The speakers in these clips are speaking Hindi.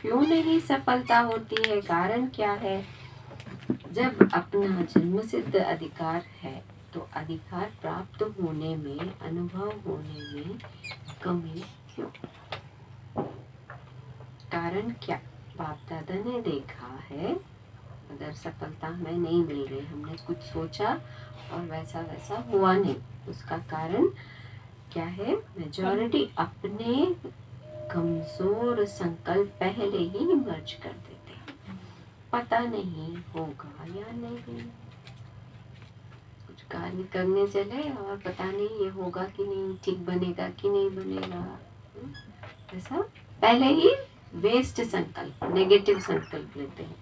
क्यों नहीं सफलता होती है, कारण क्या है? जब अपना जन्मसिद्ध अधिकार है तो अधिकार प्राप्त होने में, अनुभव होने में कमी क्यों? कारण क्या? बाप दादा ने देखा है अगर सफलता हमें नहीं मिल रही, हमने कुछ सोचा और वैसा वैसा हुआ नहीं, उसका कारण क्या है? मेजॉरिटी अपने कमजोर संकल्प पहले ही मर्ज कर देते हैं। पता नहीं होगा या नहीं, कुछ कार्य करने चले और पता नहीं ये होगा कि नहीं, ठीक बनेगा कि नहीं बनेगा, ऐसा पहले ही वेस्ट संकल्प, नेगेटिव संकल्प लेते हैं।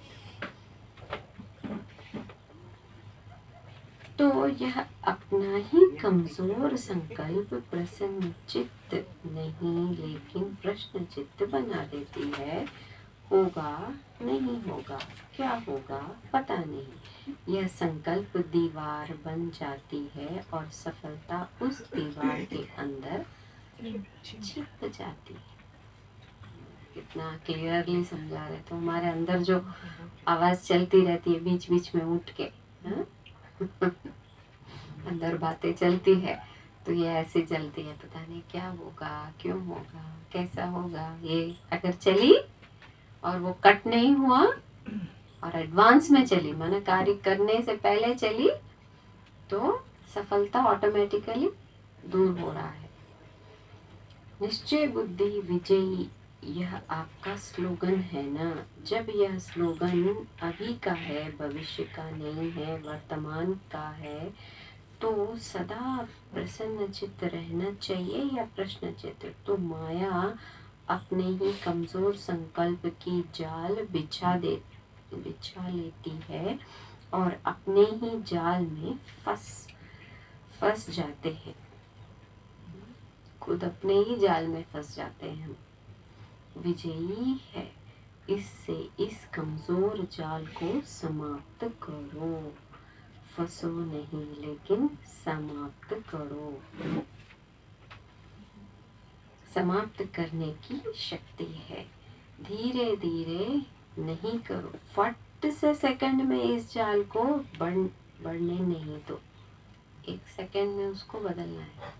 तो यह अपना ही कमजोर संकल्प प्रसन्न चित्त नहीं लेकिन प्रश्न चित्त बना देती है। होगा नहीं होगा, क्या होगा पता नहीं, यह संकल्प दीवार बन जाती है और सफलता उस दीवार के अंदर छिप जाती है। कितना क्लियरली समझा रहे, तो हमारे अंदर जो आवाज चलती रहती है बीच बीच में उठ के, अंदर बातें चलती है, तो ये ऐसे चलती है, पता नहीं क्या होगा, क्यों होगा, कैसा होगा। ये अगर चली और वो कट नहीं हुआ और एडवांस में चली, माना कार्य करने से पहले चली, तो सफलता ऑटोमेटिकली दूर हो रहा है। निश्चय बुद्धि विजयी, यह आपका स्लोगन है ना। जब यह स्लोगन अभी का है, भविष्य का नहीं है, वर्तमान का है, तो सदा प्रसन्न चित्त रहना चाहिए या प्रश्न चित्त? तो माया अपने ही कमजोर संकल्प की जाल बिछा लेती है और अपने ही जाल में फंस जाते हैं, खुद अपने ही जाल में फंस जाते हैं हम। विजयी है, इससे इस कमजोर जाल को समाप्त करो, फंसो नहीं लेकिन समाप्त करो। समाप्त करने की शक्ति है, धीरे धीरे नहीं करो, फट से सेकंड में इस जाल को बढ़ने नहीं दो, एक सेकंड में उसको बदलना है।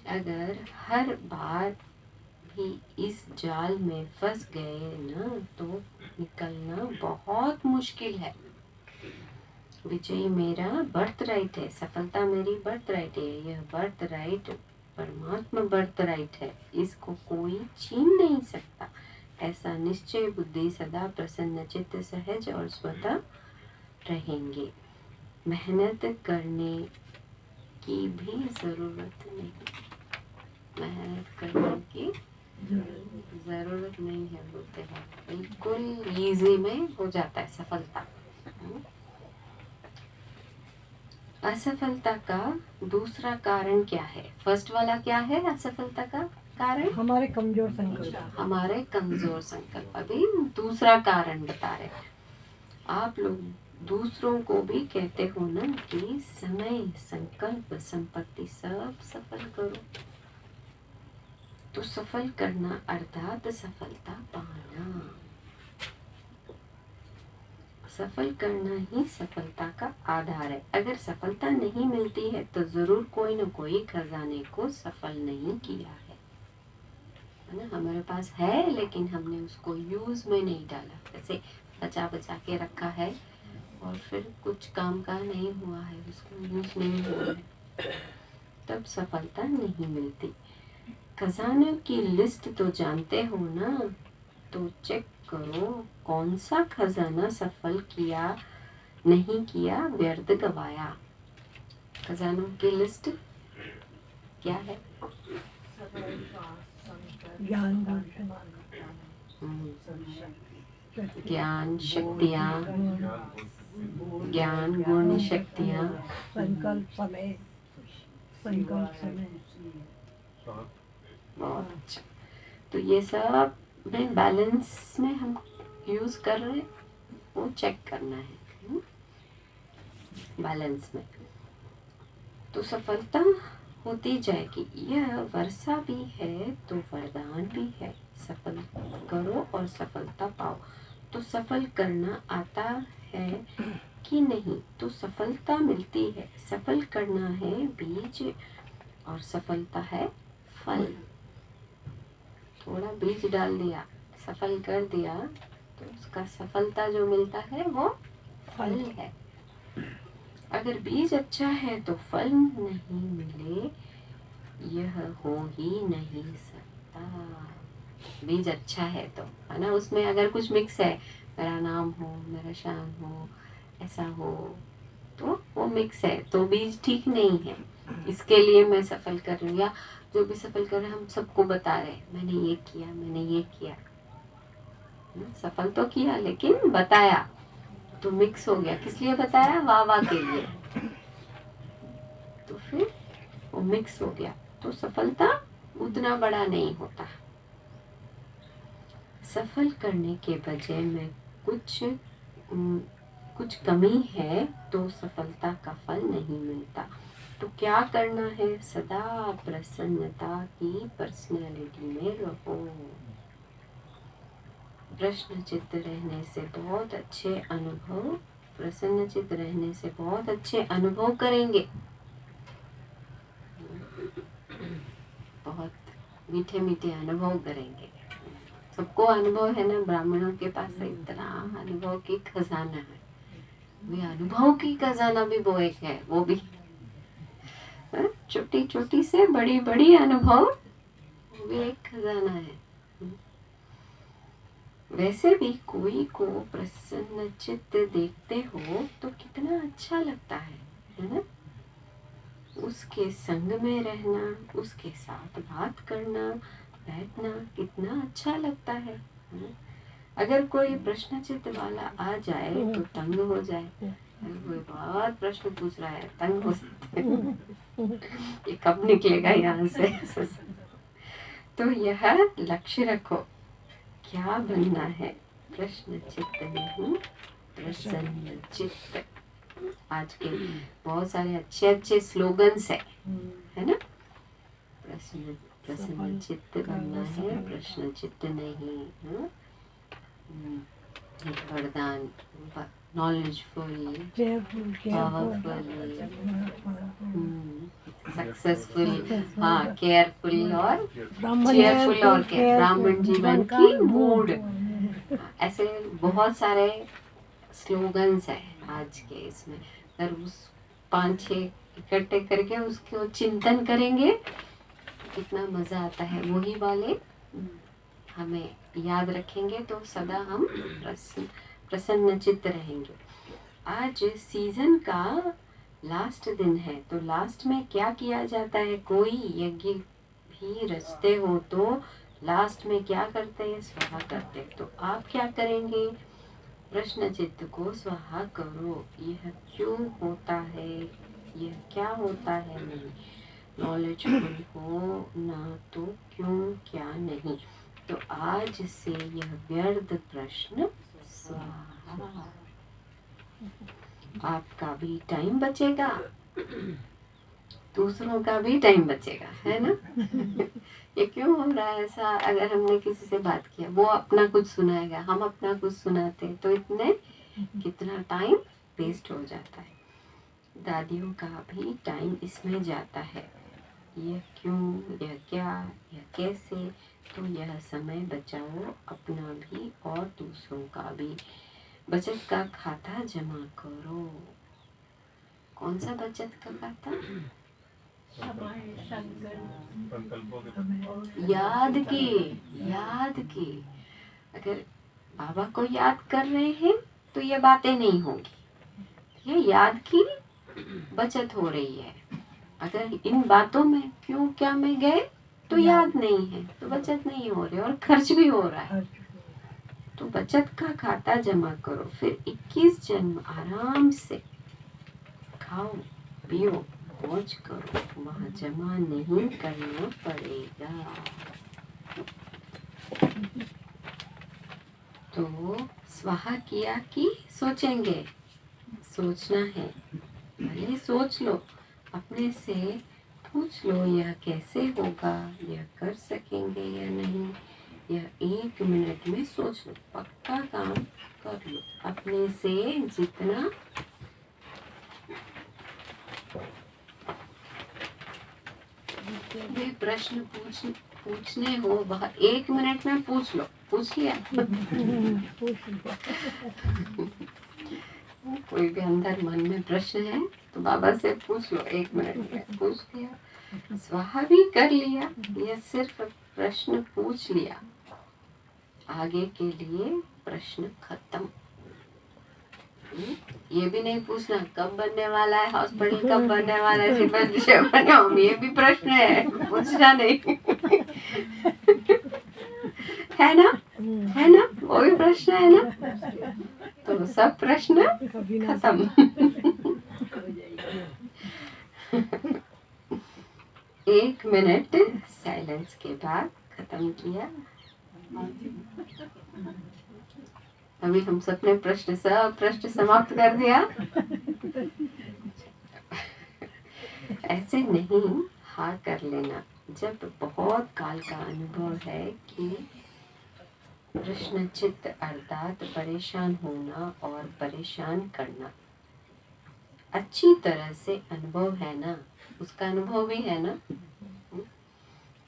अगर हर बार भी इस जाल में फंस गए ना, तो निकलना बहुत मुश्किल है। विजय मेरा बर्थ राइट है, सफलता मेरी बर्थ राइट है, यह बर्थ राइट परमात्मा बर्थ राइट है, इसको कोई छीन नहीं सकता। ऐसा निश्चय बुद्धि सदा प्रसन्न चित्त सहज और स्वतः रहेंगे। मेहनत करने की भी जरूरत नहीं, मेहनत करने की जरूरत नहीं है बोलते हैं, बिल्कुल इजी में हो जाता है सफलता। असफलता का दूसरा कारण क्या है? फर्स्ट वाला क्या है असफलता का कारण? हमारे कमजोर संकल्प। हमारे कमजोर संकल्प। अभी दूसरा कारण बता रहे। आप लोग दूसरों को भी कहते हो ना कि समय, संकल्प, संपत्ति सब सफल करो। तो सफल करना अर्थात सफलता पाना, सफल करना ही सफलता का आधार है। अगर सफलता नहीं मिलती है तो जरूर कोई न कोई खजाने को सफल नहीं किया है ना। हमारे पास है लेकिन हमने उसको यूज में नहीं डाला, जैसे बचा बचा के रखा है और फिर कुछ काम का नहीं हुआ है, उसको यूज नहीं हुआ है, तब सफलता नहीं मिलती। खजानों की लिस्ट तो जानते हो ना, तो चेक करो कौन सा खजाना सफल किया नहीं किया, व्यर्थ गवाया। खजानों की लिस्ट क्या है? ज्ञान, ज्ञान, शक्तियाँ, ज्ञान, गुण, शक्तियाँ, संकल्प, समय, संकल्प, समय। बहुत अच्छा। तो ये सब में बैलेंस में हम यूज कर रहे हैं, वो चेक करना है बैलेंस में, तो सफलता होती जाएगी। यह वर्षा भी है तो वरदान भी है। सफल करो और सफलता पाओ। तो सफल करना आता है कि नहीं, तो सफलता मिलती है। सफल करना है बीज और सफलता है फल। थोड़ा बीज डाल दिया, सफल कर दिया, तो उसका सफलता जो मिलता है वो फल है। अगर बीज अच्छा है तो फल नहीं मिले, यह हो ही नहीं सकता। बीज अच्छा है तो, है ना, उसमें अगर कुछ मिक्स है, मेरा नाम हो, मेरा शान हो, ऐसा हो, तो वो मिक्स है तो बीज ठीक नहीं है। इसके लिए मैं सफल कर रही हूँ, या जो भी सफल कर रहे हैं हम सबको बता रहे हैं मैंने ये किया, मैंने ये किया। सफल तो किया लेकिन बताया तो मिक्स हो गया। किस लिए बताया? वाह वाह के लिए। तो फिर वो मिक्स हो गया, तो सफलता उतना बड़ा नहीं होता। सफल करने के बजाय में कुछ कमी है तो सफलता का फल नहीं मिलता। तो क्या करना है? सदा प्रसन्नता की पर्सनैलिटी में रहो। प्रसन्नचित्त रहने से बहुत अच्छे अनुभव, प्रसन्नचित्त रहने से बहुत अच्छे अनुभव करेंगे। बहुत मीठे मीठे अनुभव करेंगे। सबको अनुभव है ना, ब्राह्मणों के पास इतना अनुभव की खजाना है। वे अनुभव की खजाना भी वो एक है, वो भी छोटी छोटी से बड़ी बड़ी अनुभव, वो भी एक खजाना है। वैसे भी कोई को प्रसन्न चित्त देखते हो तो कितना अच्छा लगता है ना? उसके संग में रहना, उसके साथ बात करना, बैठना कितना अच्छा लगता है ना? अगर कोई प्रश्न चित्त वाला आ जाए तो तंग हो जाए। अगर कोई बहुत प्रश्न पूछ रहा है, तंग हो जाते हैं। ये कब निकलेगा यहाँ से? तो यह लक्ष्य रखो, क्या बनना है? प्रश्न चित्त नहीं, प्रसन्न चित्त। आज के बहुत सारे अच्छे अच्छे स्लोगन्स है ना? प्रसन्न प्रसन्न चित्त बनना है, प्रश्न चित्त नहीं। हाँ? एक वरदान, नॉलेजफुल, पावरफुल, सक्सेसफुल, हाँ, केयरफुल और चेयरफुल और केयर, ब्राह्मण जीवन की मूड। ऐसे बहुत सारे स्लोगन्स है आज के इसमें। अगर उस 5-6 इकट्ठे करके उसको चिंतन करेंगे कितना मजा आता है। वही वाले हमें याद रखेंगे तो सदा हम प्रसन्नचित्त रहेंगे। आज सीजन का लास्ट दिन है, तो लास्ट में क्या किया जाता है? कोई यज्ञ भी रचते हो तो लास्ट में क्या करते हैं? स्वाहा करते हैं। तो आप क्या करेंगे? प्रश्न चित्त को स्वाहा करो। यह क्यों होता है, यह क्या होता है नहीं, नॉलेजफुल हो ना तो क्यों क्या नहीं। तो आज से यह व्यर्थ प्रश्न स्वाहा। आपका भी टाइम बचेगा, दूसरों का भी टाइम बचेगा, है ना? ये क्यों हो रहा है ऐसा? अगर हमने किसी से बात किया, वो अपना कुछ सुनाएगा, हम अपना कुछ सुनाते, तो इतने कितना टाइम वेस्ट हो जाता है। दादियों का भी टाइम इसमें जाता है। यह क्यों, यह क्या, यह कैसे? तो यह समय बचाओ, अपना भी और दूसरों का भी। बचत का खाता जमा करो। कौन सा बचत का खाता? याद की, याद की। अगर बाबा को याद कर रहे हैं तो ये बातें नहीं होंगी, ये याद की बचत हो रही है। अगर इन बातों में क्यों क्या में गए तो याद नहीं है, तो बचत नहीं हो रही और खर्च भी हो रहा है। तो बचत का खाता जमा करो, फिर 21 जन्म आराम से खाओ पियो मौज करो, वहाँ जमा नहीं करना पड़ेगा। तो स्वाहा किया कि सोचेंगे? सोचना है, भले सोच लो, अपने से पूछ लो यह कैसे होगा, यह कर सकेंगे या नहीं, या 1 मिनट में सोच लो, पक्का काम कर लो अपने से जितना भी प्रश्न पूछने हो 1 मिनट में पूछ लो। पूछ लिया? कोई भी अंदर मन में प्रश्न है तो बाबा से पूछ लो, 1 मिनट में पूछ लिया, स्वाहा भी कर लिया, या सिर्फ प्रश्न पूछ लिया, आगे के लिए प्रश्न खत्म। ये भी नहीं पूछना कब बनने वाला है हॉस्पिटल, कब बनने वाला है शिवम, ये भी प्रश्न है, पूछना नहीं। है ना? है ना? वो भी प्रश्न है ना? तो सब प्रश्न खत्म। 1 मिनट साइलेंस के बाद खत्म किया। अभी हम सबने सब प्रश्न समाप्त कर दिया। ऐसे नहीं हाँ कर लेना जब बहुत काल का अनुभव है कि प्रश्नचित्त अर्थात परेशान होना और परेशान करना अच्छी तरह से अनुभव है ना, उसका अनुभव भी है ना।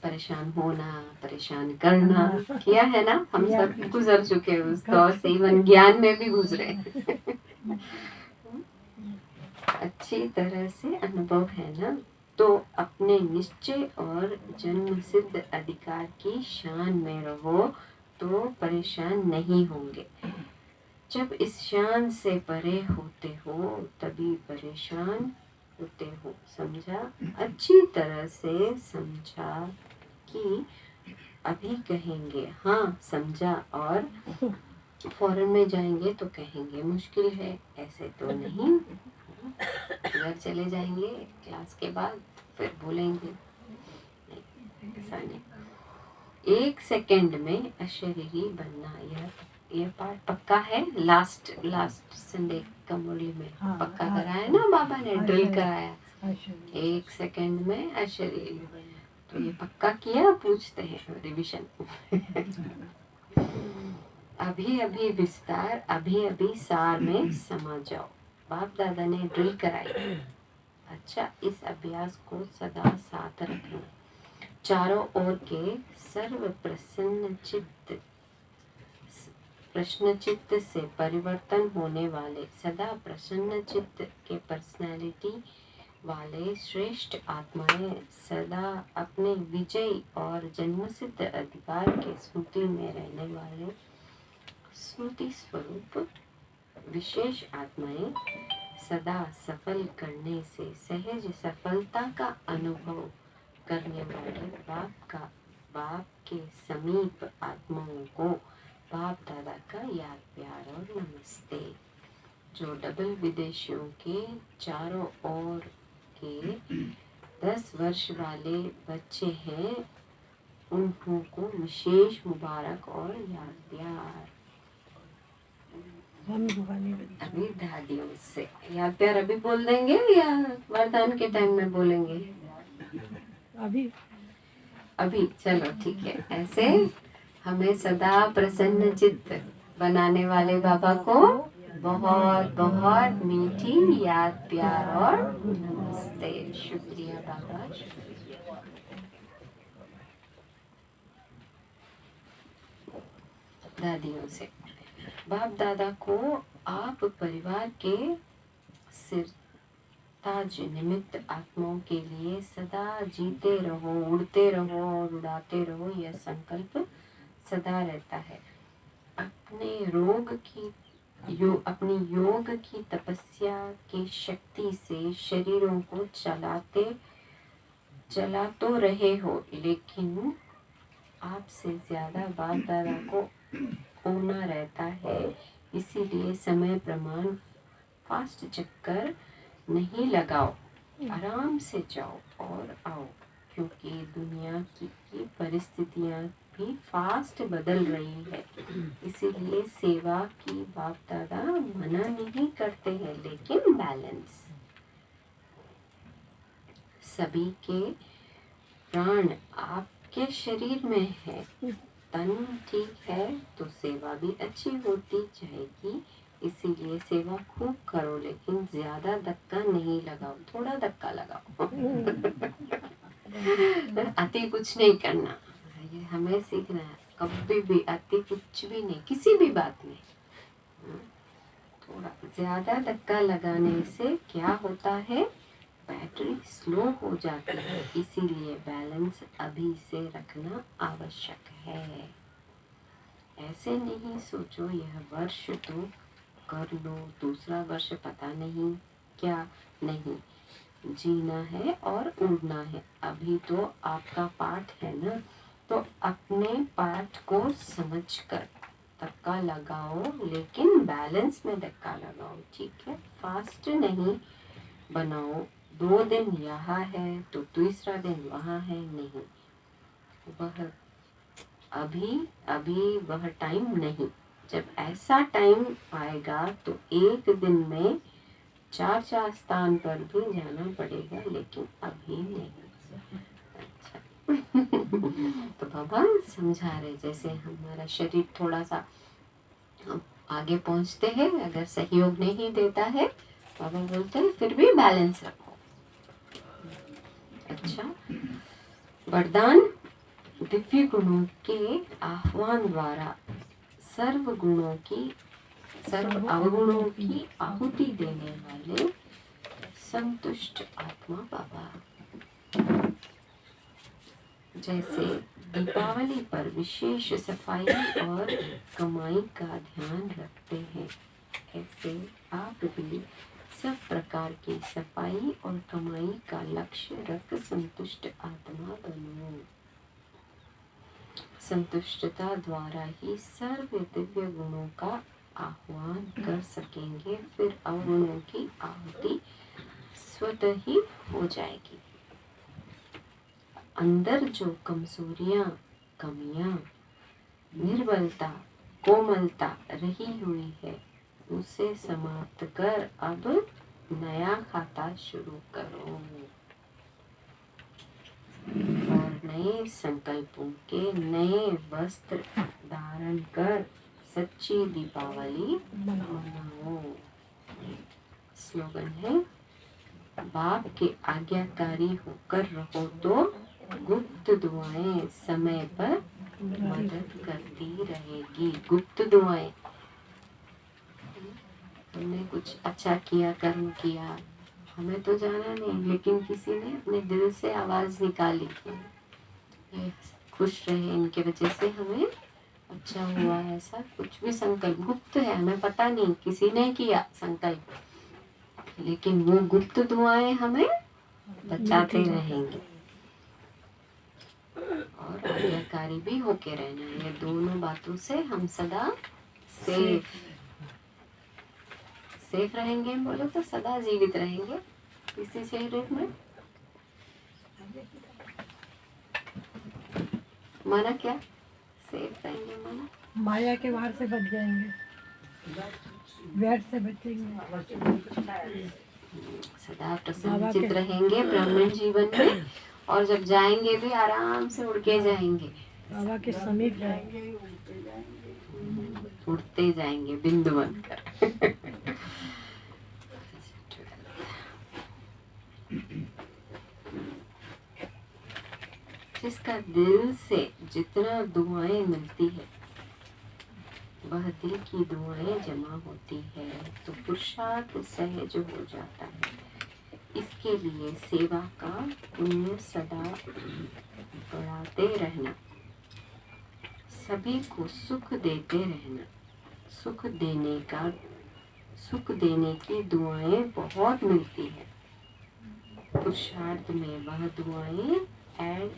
परेशान होना, परेशान करना किया है ना, हम सब गुजर चुके हैं उस दौर से, इवन ज्ञान में भी गुजरे। अच्छी तरह से अनुभव है ना, तो अपने निश्चय और जन्म सिद्ध अधिकार की शान में रहो तो परेशान नहीं होंगे। जब इस शान से परे होते हो तभी परेशान होते हो। समझा? अच्छी तरह से समझा कि अभी कहेंगे हाँ समझा और फौरन में जाएंगे तो कहेंगे मुश्किल है, ऐसे तो नहीं। घर चले जाएंगे क्लास के बाद फिर बोलेंगे, ऐसा नहीं। 1 सेकंड में अशरीरी बनना, यह पार्ट पक्का है। लास्ट संडे का मुरली में पक्का कराया ना बाबा ने, ड्रिल कराया 1 सेकंड में अशरीरी। तो ये पक्का किया, पूछते हैं रिविजन। अभी अभी विस्तार, अभी अभी सार में समा जाओ। बाप दादा ने ड्रिल कराई। अच्छा, इस अभ्यास को सदा साथ रखना। चारों ओर के सर्व प्रश्न चित्त से परिवर्तन होने वाले, सदा प्रसन्न चित्त के पर्सनालिटी वाले श्रेष्ठ आत्माएं सदा अपने विजय और जन्मसिद्ध अधिकार के स्मृति में रहने वाले स्मृति स्वरूप विशेष आत्माएं सदा सफल करने से सहज सफलता का अनुभव करने वाले बाप के समीप आत्माओं को बाप दादा का याद प्यार और नमस्ते। जो डबल विदेशियों के चारों ओर के 10 वर्ष वाले बच्चे हैं, उन्हों को विशेष मुबारक और याद प्यार। अभी दादियों से याद प्यार अभी बोल देंगे या वरदान के टाइम में बोलेंगे? अभी चलो ठीक है। ऐसे हमें सदा प्रसन्न चित्त बनाने वाले बाबा को बहुत बहुत मीठी याद प्यार और नमस्ते। शुक्रिया बाबा, शुक्रिया। दादियों से बाप दादा को आप परिवार के सिरताज निमित्त आत्माओं के लिए सदा जीते रहो, उड़ते रहो और उड़ाते रहो, यह संकल्प सदा रहता है। अपनी योग की तपस्या की शक्ति से शरीरों को चला तो रहे हो, लेकिन आपसे ज्यादा बाप दादा को होना रहता है। इसीलिए समय प्रमाण फास्ट चक्कर नहीं लगाओ, आराम से जाओ और आओ, क्योंकि दुनिया की परिस्थितियां भी फास्ट बदल रही है। इसीलिए सेवा की बाप दादा मना नहीं करते हैं, लेकिन बैलेंस। सभी के प्राण आपके शरीर में है, तन ठीक है तो सेवा भी अच्छी होती जाएगी। इसीलिए सेवा खूब करो, लेकिन ज्यादा धक्का नहीं लगाओ, थोड़ा धक्का लगाओ। अति कुछ नहीं करना, ये हमें सीखना है। कभी भी अति कुछ भी नहीं, किसी भी बात में। थोड़ा ज्यादा धक्का लगाने से क्या होता है, बैटरी स्लो हो जाती है। इसीलिए बैलेंस अभी से रखना आवश्यक है। ऐसे नहीं सोचो यह वर्ष तो कर लो, दूसरा वर्ष पता नहीं क्या। नहीं, जीना है और उड़ना है। अभी तो आपका पाठ है ना, तो अपने पाठ को समझकर धक्का लगाओ, लेकिन बैलेंस में धक्का लगाओ, ठीक है। फास्ट नहीं बनाओ, 2 दिन यहाँ है तो तीसरा दिन वहाँ है, नहीं। वह अभी वह टाइम नहीं। जब ऐसा टाइम आएगा तो एक दिन में 4 स्थान पर भी जाना पड़ेगा, लेकिन अभी नहीं। अच्छा। तो बाबा समझा रहे, जैसे हमारा शरीर थोड़ा सा हम आगे पहुंचते हैं, अगर सहयोग नहीं देता है, बाबा बोलते हैं फिर भी बैलेंस रखो। अच्छा, वरदान दिव्य गुणों के आह्वान द्वारा सर्व अवगुणों की आहुति देने वाले संतुष्ट आत्मा बाबा। जैसे दीपावली पर विशेष सफाई और कमाई का ध्यान रखते हैं, ऐसे आप भी सब प्रकार की सफाई और कमाई का लक्ष्य रख संतुष्ट आत्मा बनो। संतुष्टता द्वारा ही सर्व दिव्य गुणों का आह्वान कर सकेंगे, फिर अवगुणों की आहुति स्वतः ही हो जाएगी। अंदर जो कमजोरियां, कमियां, निर्बलता, कोमलता रही हुई है, उसे समाप्त कर अब नया खाता शुरू करो और नए संकल्पों के नए वस्त्र धारण कर सच्ची दीपावली मनाओ। स्लोगन है, बाप के आज्ञाकारी होकर रहो तो गुप्त दुआएं समय पर मदद करती रहेगी। गुप्त दुआएं, हमने कुछ अच्छा किया, कर्म किया, हमें तो जाना नहीं, लेकिन किसी ने अपने दिल से आवाज निकाली, ये खुश रहे, इनके वजह से हमें अच्छा हुआ, ऐसा कुछ भी संकल्प गुप्त है, हमें पता नहीं, किसी ने किया संकल्प, लेकिन वो गुप्त दुआएं हमें बचाते रहेंगे। और आज्ञाकारी भी होके रहना, ये दोनों बातों से हम सदा सेफ रहेंगे। बोलो तो सदा जीवित रहेंगे इसी शरीर में। माना क्या सेफ रहेंगे, माना माया के वार से बच जाएंगे, व्यर्थ से बचेंगे, सदा प्रसन्नचित रहेंगे ब्राह्मण जीवन में, और जब जाएंगे भी आराम से उड़ के जाएंगे, बाबा के समीप जाएंगे, उड़ते जाएंगे बिंदु बनकर। जिसका दिल से जितना दुआएं मिलती है, वह दिल की दुआएं जमा होती है तो पुरुषार्थ सहज हो जाता है। इसके लिए सेवा का पुण्य सदा बढ़ाते रहना, सभी को सुख देते रहना, सुख देने की दुआएं बहुत मिलती है। पुरुषार्थ में वह दुआएं ऐड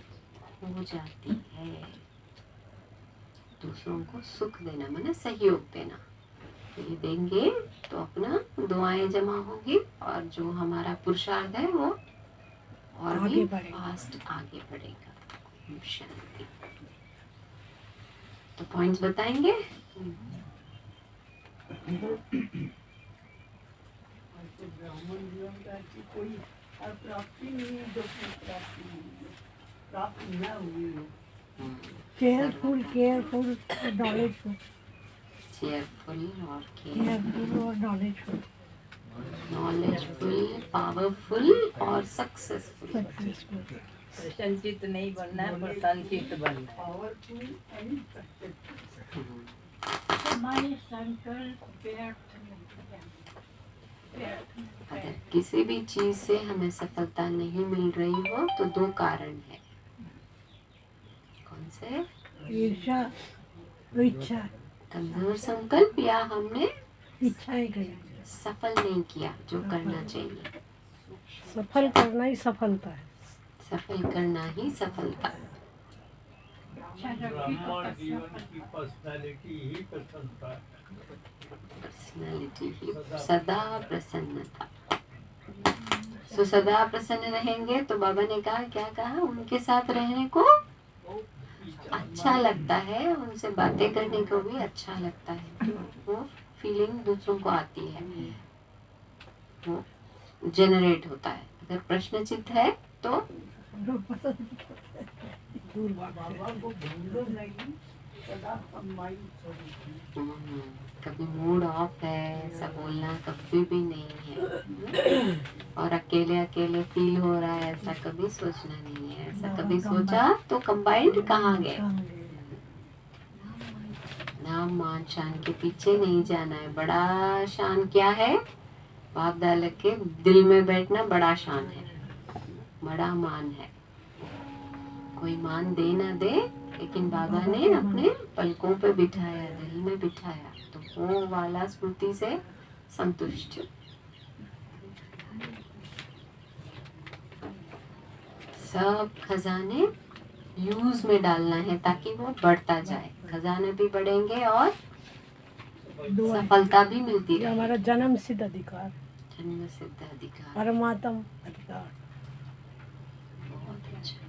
हो जाती है। दूसरों को सुख देना माने सहयोग देना, ये देंगे तो अपना दुआएं जमा होगी, और जो हमारा पुरुषार्थ है वो और भी फास्ट आगे बढ़ेगा। शांति। तो पॉइंट्स बताएंगे। ब्राह्मण जीवन का ऐसी कोई प्राप्ति नहीं है जो प्राप्ति न हुई हो, केयरफुल केयरफुल और नॉलेजफुल, चेयरफुल और केयरफुल और नॉलेजफुल, नॉलेजफुल, पावरफुल और सक्सेसफुल। सक्सेसफुल। प्रसन्नचित्त नहीं बनना है, प्रसन्नचित्त बनना है। Powerful and successful. हमारे संकल्प व्यर्थ नहीं जाएंगे। अगर किसी भी चीज से हमें सफलता नहीं मिल रही हो तो दो कारण है। कौन से? ईर्ष्या, इच्छा, कमजोर संकल्प या हमने इच्छाएं गई। सफल नहीं किया जो करना चाहिए। सफल करना ही सफलता है। सफल करना ही सफलता। ब्राह्मण जीवन की पर्सनालिटी ही प्रसन्नता है। पर्सनालिटी ही सदा प्रसन्नता। तो सदा प्रसन्न रहेंगे तो बाबा ने कहा, क्या कहा? उनके साथ रहने को अच्छा लगता है, उनसे बातें करने को भी अच्छा लगता है। तो वो फीलिंग दूसरों को आती है, वो जनरेट होता है। अगर प्रश्नचित्त है तो बाबा को भूलो नहीं, सदा सम्मानित स्वरूप। कभी मूड ऑफ है ऐसा बोलना कभी भी नहीं है। और अकेले अकेले फील हो रहा है ऐसा कभी सोचना नहीं है। ऐसा कभी सोचा तो कंबाइंड कहाँ गए? नाम मान शान के पीछे नहीं जाना है। बड़ा शान क्या है? बाप दादा के दिल में बैठना बड़ा शान है, बड़ा मान है। कोई मान दे ना दे, लेकिन बाबा ने अपने पलकों पे बिठाया, दिल में बिठाया, तो वो वाला स्मृति से संतुष्ट। सब खजाने यूज में डालना है ताकि वो बढ़ता जाए। खजाने भी बढ़ेंगे और सफलता भी मिलती ये है। हमारा जन्म सिद्ध अधिकार, जन्म सिद्ध अधिकार। परमात्म अधिकार। बहुत अच्छा।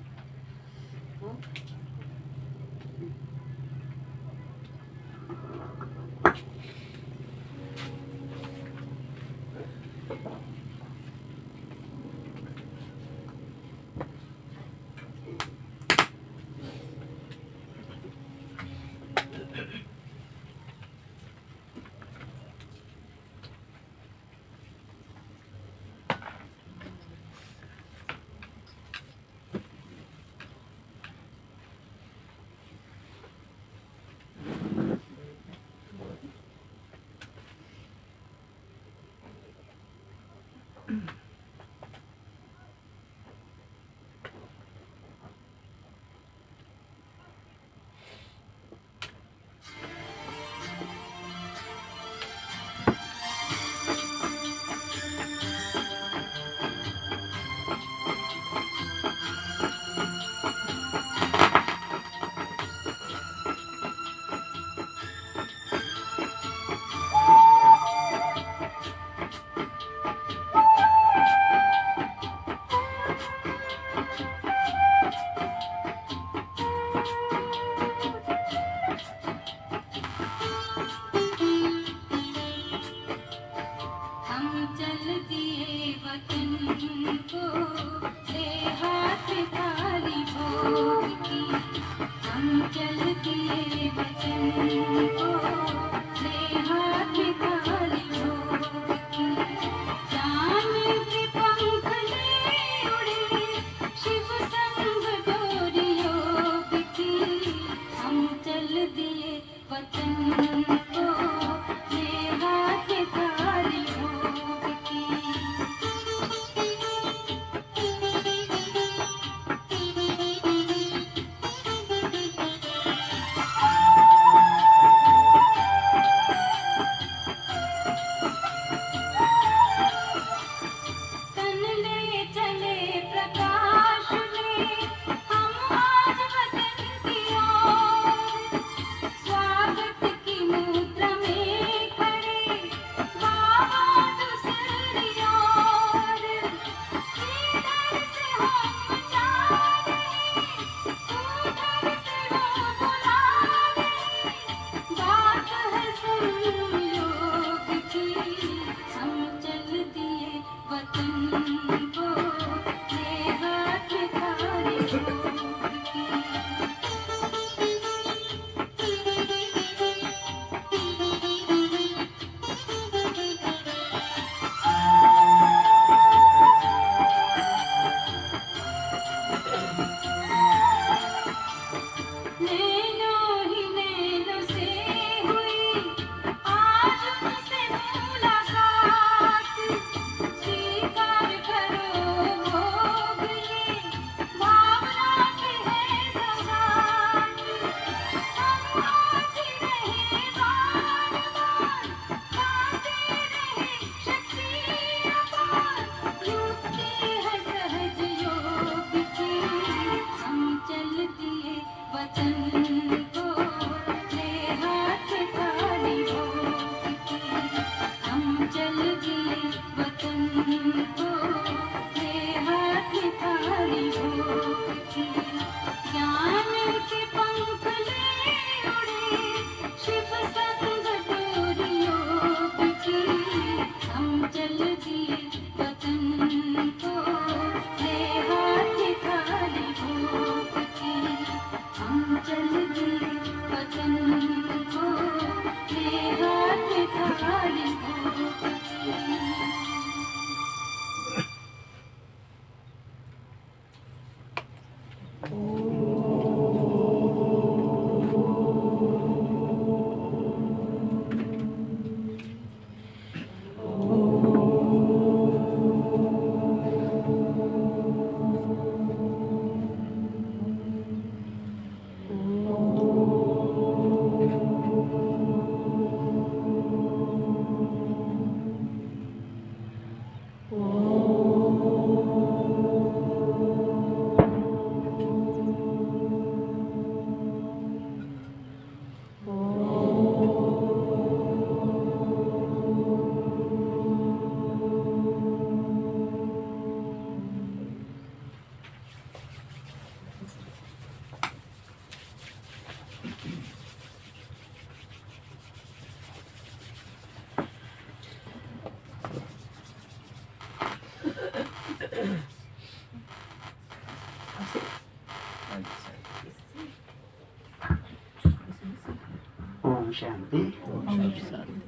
शांति।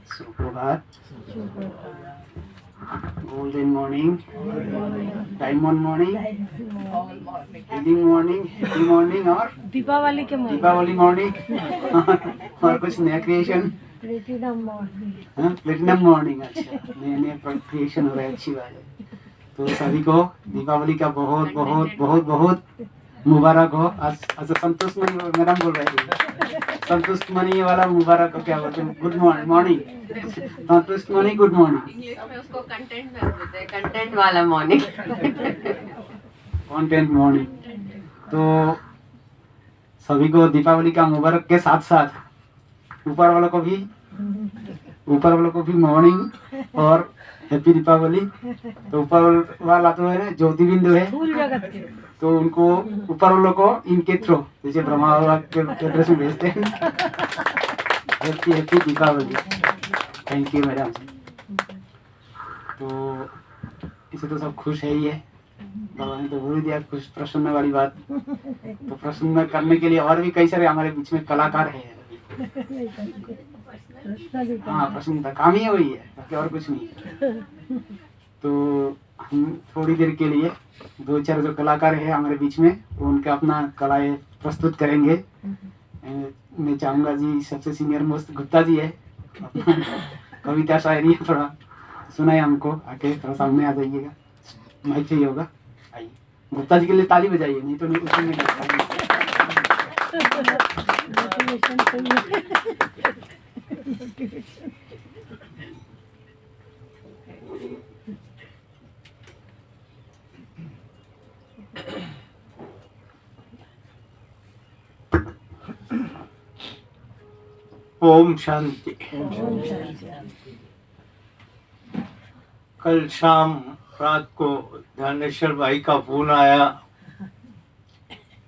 सुप्रभात। Golden morning, diamond morning, healing morning, happy morning और दीपावली के दीपावली मॉर्निंग और कुछ नया creation, platinum morning. Platinum morning. अच्छा, नए नए क्रिएशन हो रहे हैं, अच्छी बात है। तो सभी को दीपावली का बहुत बहुत बहुत बहुत मुबारक हो। आज अच्छा संतोष मणि मैडम बोल रहे थे, संतोष मणि वाला मुबारक हो, क्या बोलते हैं, गुड मॉर्निंग, संतोष मणि गुड मॉर्निंग। इंग्लिश में उसको कंटेंट में बोलते हैं, कंटेंट वाला मॉर्निंग। Content morning. तो सभी को दीपावली का मुबारक के साथ साथ ऊपर वालों को भी मॉर्निंग और हैप्पी दीपावली। तो ऊपर वाला तो है ज्योति बिंदु है, फूल जगत के तो उनको ऊपर वालों को इनके थ्रू, जैसे ब्रह्मा बाबा के एड्रेस में भेजते हैं, happy happy Deepavali. Thank you madam. तो इसे तो सब खुश है ही है, बाबा ने तो बोल दिया खुश प्रसन्न वाली बात। तो प्रसन्न करने के लिए और भी कई सारे हमारे बीच में कलाकार हैं। हाँ, प्रसन्नता काम ही वही है, बाकी और कुछ नहीं है। तो हम थोड़ी देर के लिए 2-4 जो कलाकार है हमारे बीच में, वो उनका अपना कलाएं प्रस्तुत करेंगे। मैं चाहूँगा जी, सबसे सीनियर मोस्ट गुप्ता जी है, अपना कविता शायरी थोड़ा सुनाए हमको, आके थोड़ा सामने आ जाइएगा, माइक चाहिए होगा। आइए, गुप्ता जी के लिए ताली बजाइए, नहीं तो नहीं उसी में ओम शांति। कल शाम रात को ध्यानेश्वर भाई का फोन आया,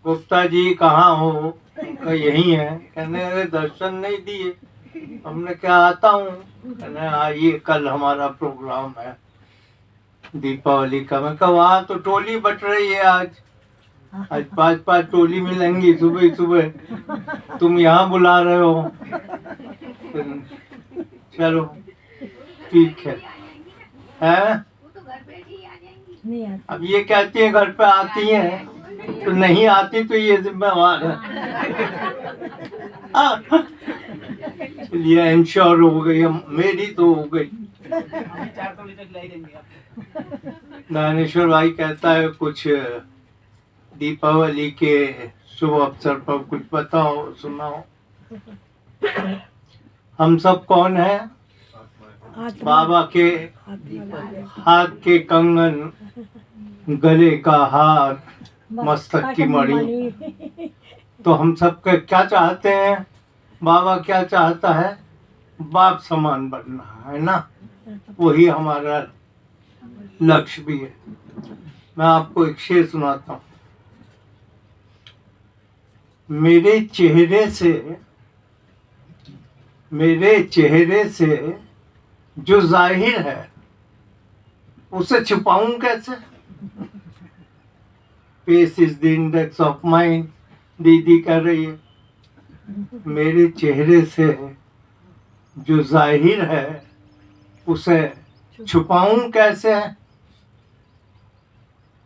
गुप्ता जी कहाँ हो? उनका यही है। कहने अरे दर्शन नहीं दिए। हमने क्या आता हूँ। कहने आइए, कल हमारा प्रोग्राम है दीपावली का। मैं कहा वहाँ तो टोली बट रही है आज 5-5 टोली मिलेंगी सुबह सुबह, तुम यहाँ बुला रहे हो। चलो ठीक है। नहीं आती। अब ये कहती है घर पे आती हैं, तो नहीं आती तो ये जिम्मेवार है। चलिए इंश्योर हो गई, हम मेरी तो हो गई। दानेश्वर भाई कहता है कुछ दीपावली के शुभ अवसर पर कुछ बताओ, सुनाओ। हम सब कौन है? बाबा के हाथ के कंगन, गले का हार, मस्तक की मणि। तो हम सब के क्या चाहते हैं? बाबा क्या चाहता है? बाप समान बनना है ना, वही हमारा लक्ष्य भी है। मैं आपको एक शेर सुनाता हूँ। मेरे चेहरे से जो जाहिर है उसे छुपाऊं कैसे? Face is the index of mind, दीदी कह रही है। मेरे चेहरे से जो जाहिर है उसे छुपाऊं कैसे?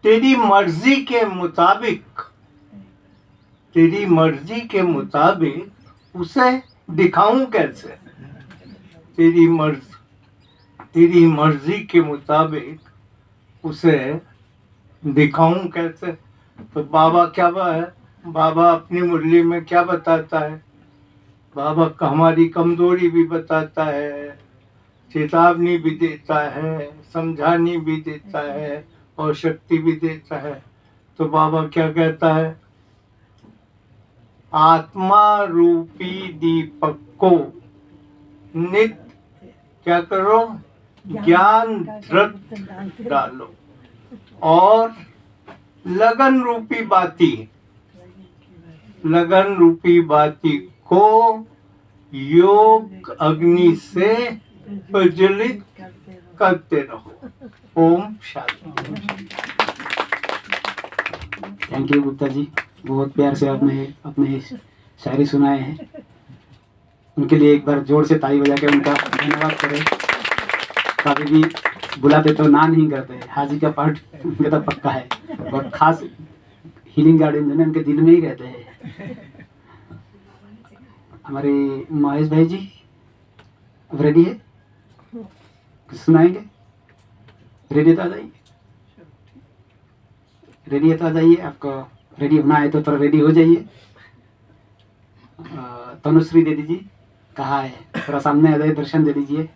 तेरी मर्जी के मुताबिक उसे दिखाऊं कैसे? तेरी मर्जी के मुताबिक उसे दिखाऊं कैसे? तो बाबा क्या है? बाबा अपनी मुरली में क्या बताता है? बाबा का हमारी कमजोरी भी बताता है, चेतावनी भी देता है, समझानी भी देता है और शक्ति भी देता है। तो बाबा क्या कहता है? आत्मा रूपी दीपक को नित्य क्या करो? ज्ञान धृत डालो और लगन रूपी बाती को योग अग्नि से प्रज्वलित करते रहो। ओम शांति। थैंक यू गुप्ता जी, बहुत प्यार से आपने अपने शायरी सुनाए हैं। उनके लिए एक बार जोर से ताली बजा के उनका धन्यवाद करें। कभी भी बुलाते तो ना नहीं करते, हाजी का पार्ट उनका तो पक्का है, और खास हीलिंग गार्डन जो है उनके दिल में ही रहते हैं। हमारे महेश भाई जी अब रेडी है, कुछ सुनाएंगे? रेडी तो आ जाइए, रेडी है तो आ जाइए। आपको रेडी होना है तो थोड़ा रेडी हो जाइए। तनुश्री दीदी जी कहाँ है, थोड़ा सामने आ जाइए, दर्शन दे दीजिए।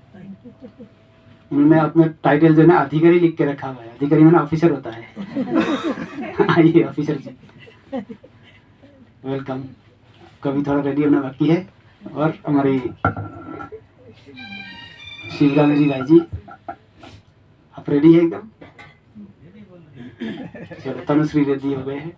उन्होंने अपने टाइटल जो है ना अधिकारी लिख के रखा हुआ है, अधिकारी मैंने ऑफिसर होता है। आइए ऑफिसर जी, वेलकम। कभी थोड़ा रेडी होना बाकी है। और हमारी शिवराम जी भाई जी, आप रेडी है एकदम? चलो, तनुश्री रेडी हो गए हैं।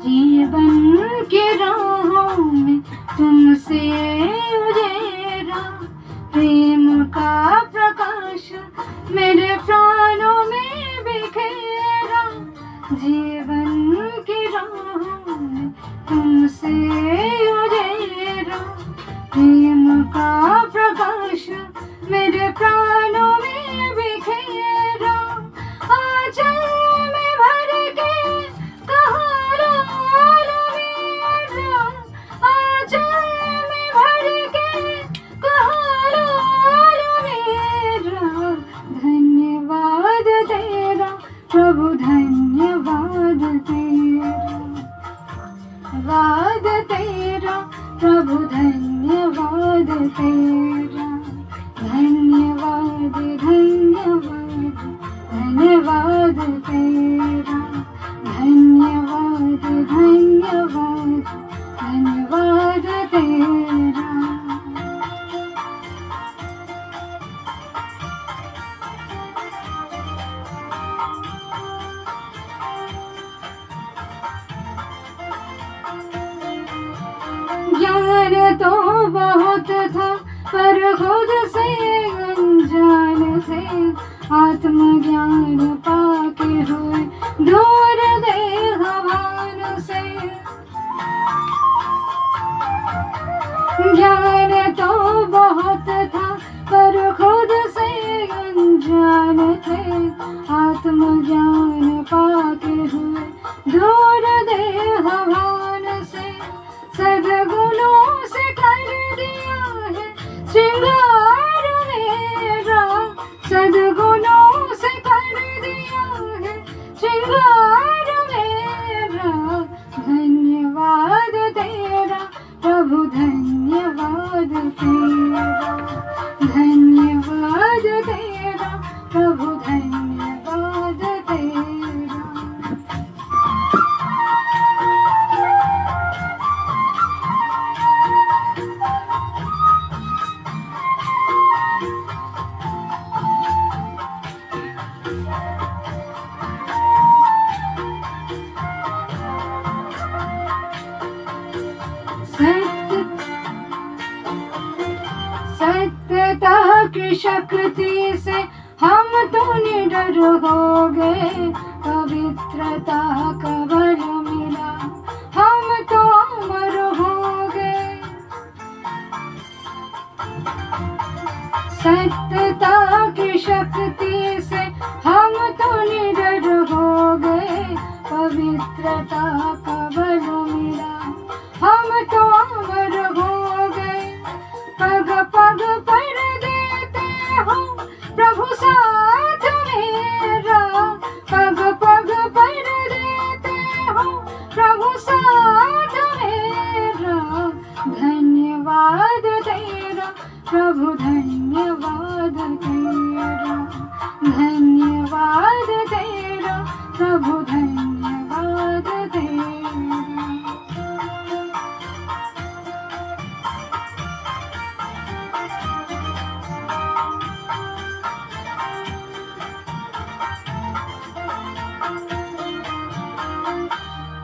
जीवन के राहों में तुमसे उजेरा, प्रेम का प्रकाश मेरे प्राणों में बिखेरा। जीवन के राहों में तुमसे उजेरा, प्रेम का प्रकाश मेरे प्राणों में बिखेरा। आंचल में भर के कहा लाल मेरा, आंचल में भर के कहा लाल मेरा। धन्यवाद तेरा प्रभु, धन्यवाद तेरा, वाद तेरा प्रभु, धन्यवाद तेरा। धन्यवाद धन्यवाद धन्यवाद तेरा, धन्यवाद धन्यवाद धन्यवाद तेरा। ज्ञान तो बहुत था पर खुद से अनजान थे, आत्मज्ञान पाके हुए दूर देहभान से। ज्ञान तो बहुत था पर खुद से अनजान थे, आत्मज्ञान पाके हुए दूर देहभान से। सद्गुणों से कर दिया है श्रृंगार मेरा, सद्गुणों से कर दिया है श्रृंगार मेरा। सत्यता की शक्ति से हम तो निडर हो गए, पवित्रता का बल मिला हम तो अमर हो गए। सत्यता की शक्ति से हम तो निडर हो गए, पवित्रता का बल मिला हम तो अमर हो गए। पग पग पर देते हो प्रभु साथ मेरा, पग पग पर देते हो प्रभु साथ मेरा। धन्यवाद तेरा प्रभु, धन्यवाद तेरा, धन्यवाद तेरा प्रभु, धन्यवाद तेरा।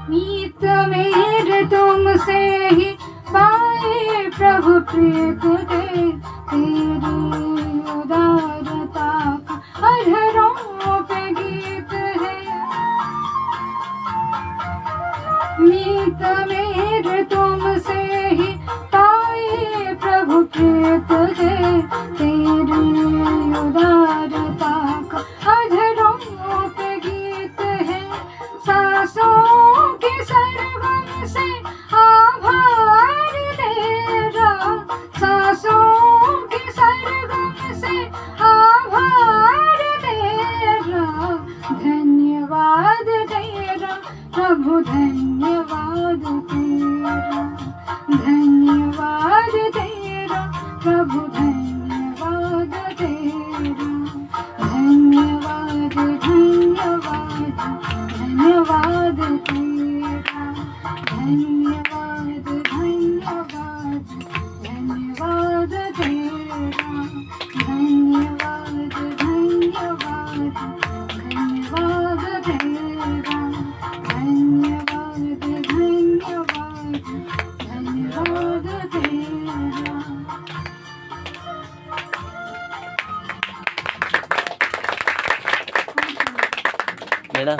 मीत मेरे तुमसे ही पाए प्रभु प्रीत के, तेरी उदारता का अधरों पे गीत है। मीत मेरे तुमसे ही पाए प्रभु प्रीत के, तेरी उदारता का अधरों पे गीत है। सांसों के सरगम से आभार तेरा, सांसों के सरगम से आभार तेरा। धन्यवाद तेरा प्रभु, धन्यवाद तेरा, धन्यवाद तेरा प्रभु, धन्यवाद तेरा। धन्यवाद धन्यवाद धन्यवाद तेरा, धन्यवाद धन्यवाद धन्यवाद तेरा। धन्यवाद धन्यवाद धन्यवाद तेरा, धन्यवाद धन्यवाद धन्यवाद तेरा। मैडम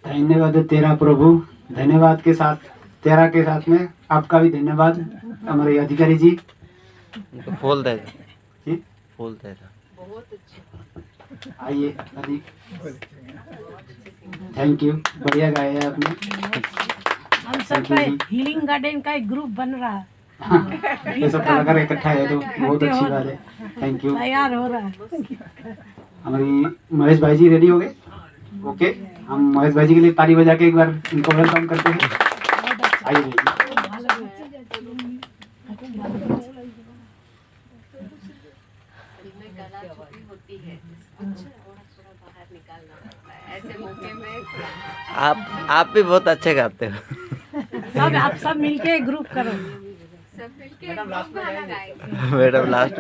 धन्यवाद तेरा प्रभु। धन्यवाद के साथ तेरा के साथ में आपका भी धन्यवाद हमारे अधिकारी जी। फूल दे जी फूल दे आइए अधिक। थैंक यू, बढ़िया गाया है आपने। हम सब का हीलिंग गार्डन का एक ग्रुप बन रहा है, ये सब कलाकार इकट्ठा है तो बहुत अच्छी बात है। Thank you. तैयार हो रहा है। हमारी महेश भाई जी रेडी हो गए? ओके, हम महेश भाई जी के लिए ताली बजा के एक बार इनको वेलकम करते हैं। आइए भाई जी। में कला छुपी होती है, थोड़ा थोड़ा बाहर निकालना पड़ता है। ऐसे मौके में आप भी बहुत अच्छे गाते हो। सब आप सब मिलके ग्रुप करो। सब मिलके एक गाना गाएंगे। मैडम लास्ट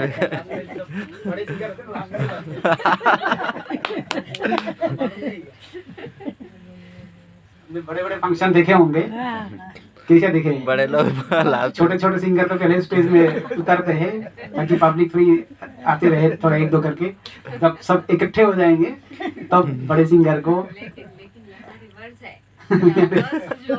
में बड़े बड़े फंक्शन देखे होंगे, कैसे देखे हैं? बड़े लोग लास्ट छोटे छोटे सिंगर तो पहले स्टेज में उतरते हैं ताकि पब्लिक फ्री आते रहे थोड़ा एक दो करके, तब सब इकट्ठे हो जाएंगे तब बड़े सिंगर को। लेकिन यहाँ रिवर्स है। यहाँ first जो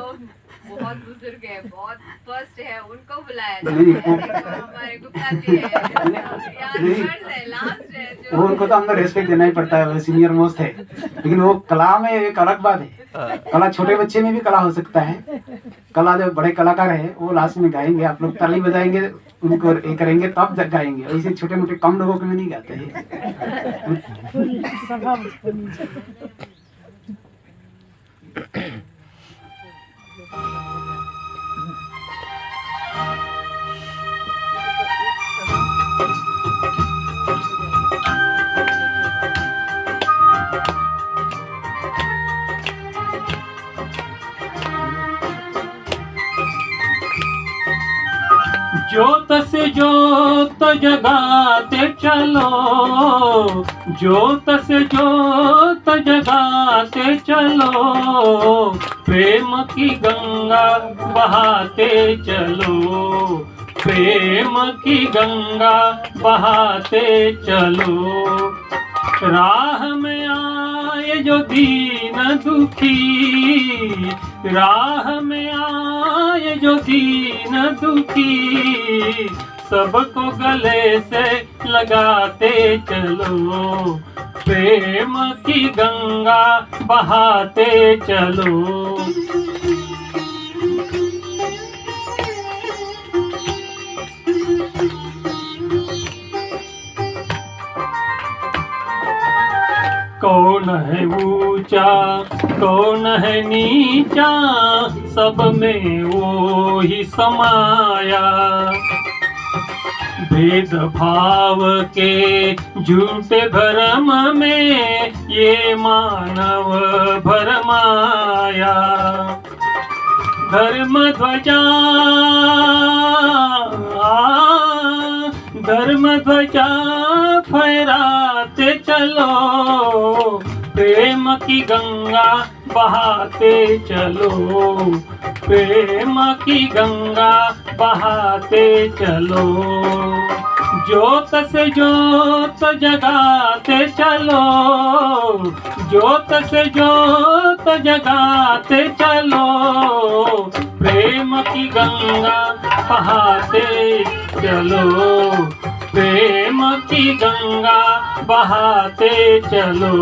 बहुत बुजुर्ग है, बहुत फर्स्ट है, उनको बुलाया जाता है। देखो हमारे गुप्ता जी है, यहाँ रिवर्स है, लास्ट है जो। वो उनको तो हमको रेस्पेक्ट देना ही पड़ता है, वो सीनियर मोस्ट है। लेकिन वो कला में एक अलग बात है, कला छोटे बच्चे में भी कला हो सकता है। कला जो बड़े कलाकार है वो लास्ट में गाएंगे, आप लोग ताली बजाएंगे, उनको ये करेंगे तब जब गाएंगे। ऐसे छोटे मोटे कम लोगों के में नहीं गाते हैं। ज्योत से ज्योत जगाते चलो, ज्योत से ज्योत जगाते चलो, प्रेम की गंगा बहाते चलो, प्रेम की गंगा बहाते चलो। राह में आए जो दीन दुखी, राह में आए जो दीन दुखी, सबको गले से लगाते चलो, प्रेम की गंगा बहाते चलो। कौन है ऊंचा कौन है नीचा, सब में वो ही समाया, भेद भाव के झूठे भरम में ये मानव भरमाया। धर्म ध्वजा धर्म ध्वजा फहराते चलो, प्रेम की गंगा बहाते चलो, प्रेम की गंगा बहाते चलो। ज्योत से ज्योत जगाते चलो, ज्योत से ज्योत जगाते चलो, प्रेम की गंगा बहाते चलो, प्रेम की गंगा बहाते चलो।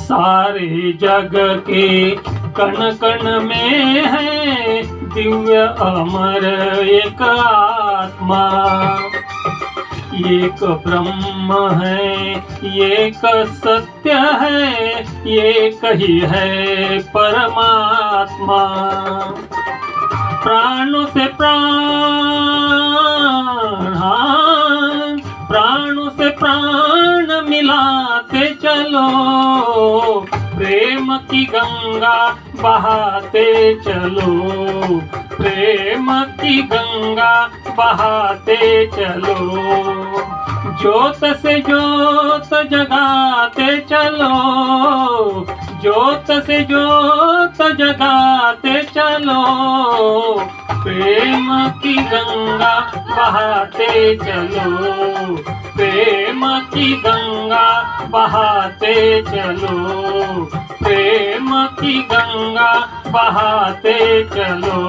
सारे जग के कण कण में है दिव्य अमर एक आत्मा, एक ब्रह्म है, एक सत्य है, एक ही है परमात्मा। प्राणों से प्राण, हाँ, प्राणों से प्राण मिलाते चलो, प्रेम की गंगा बहाते चलो, प्रेम की गंगा बहाते चलो। ज्योत से ज्योत जगाते चलो, ज्योत से ज्योत जगाते चलो, प्रेम की गंगा बहाते चलो, प्रेम की गंगा बहाते चलो, प्रेम की गंगा बहाते चलो,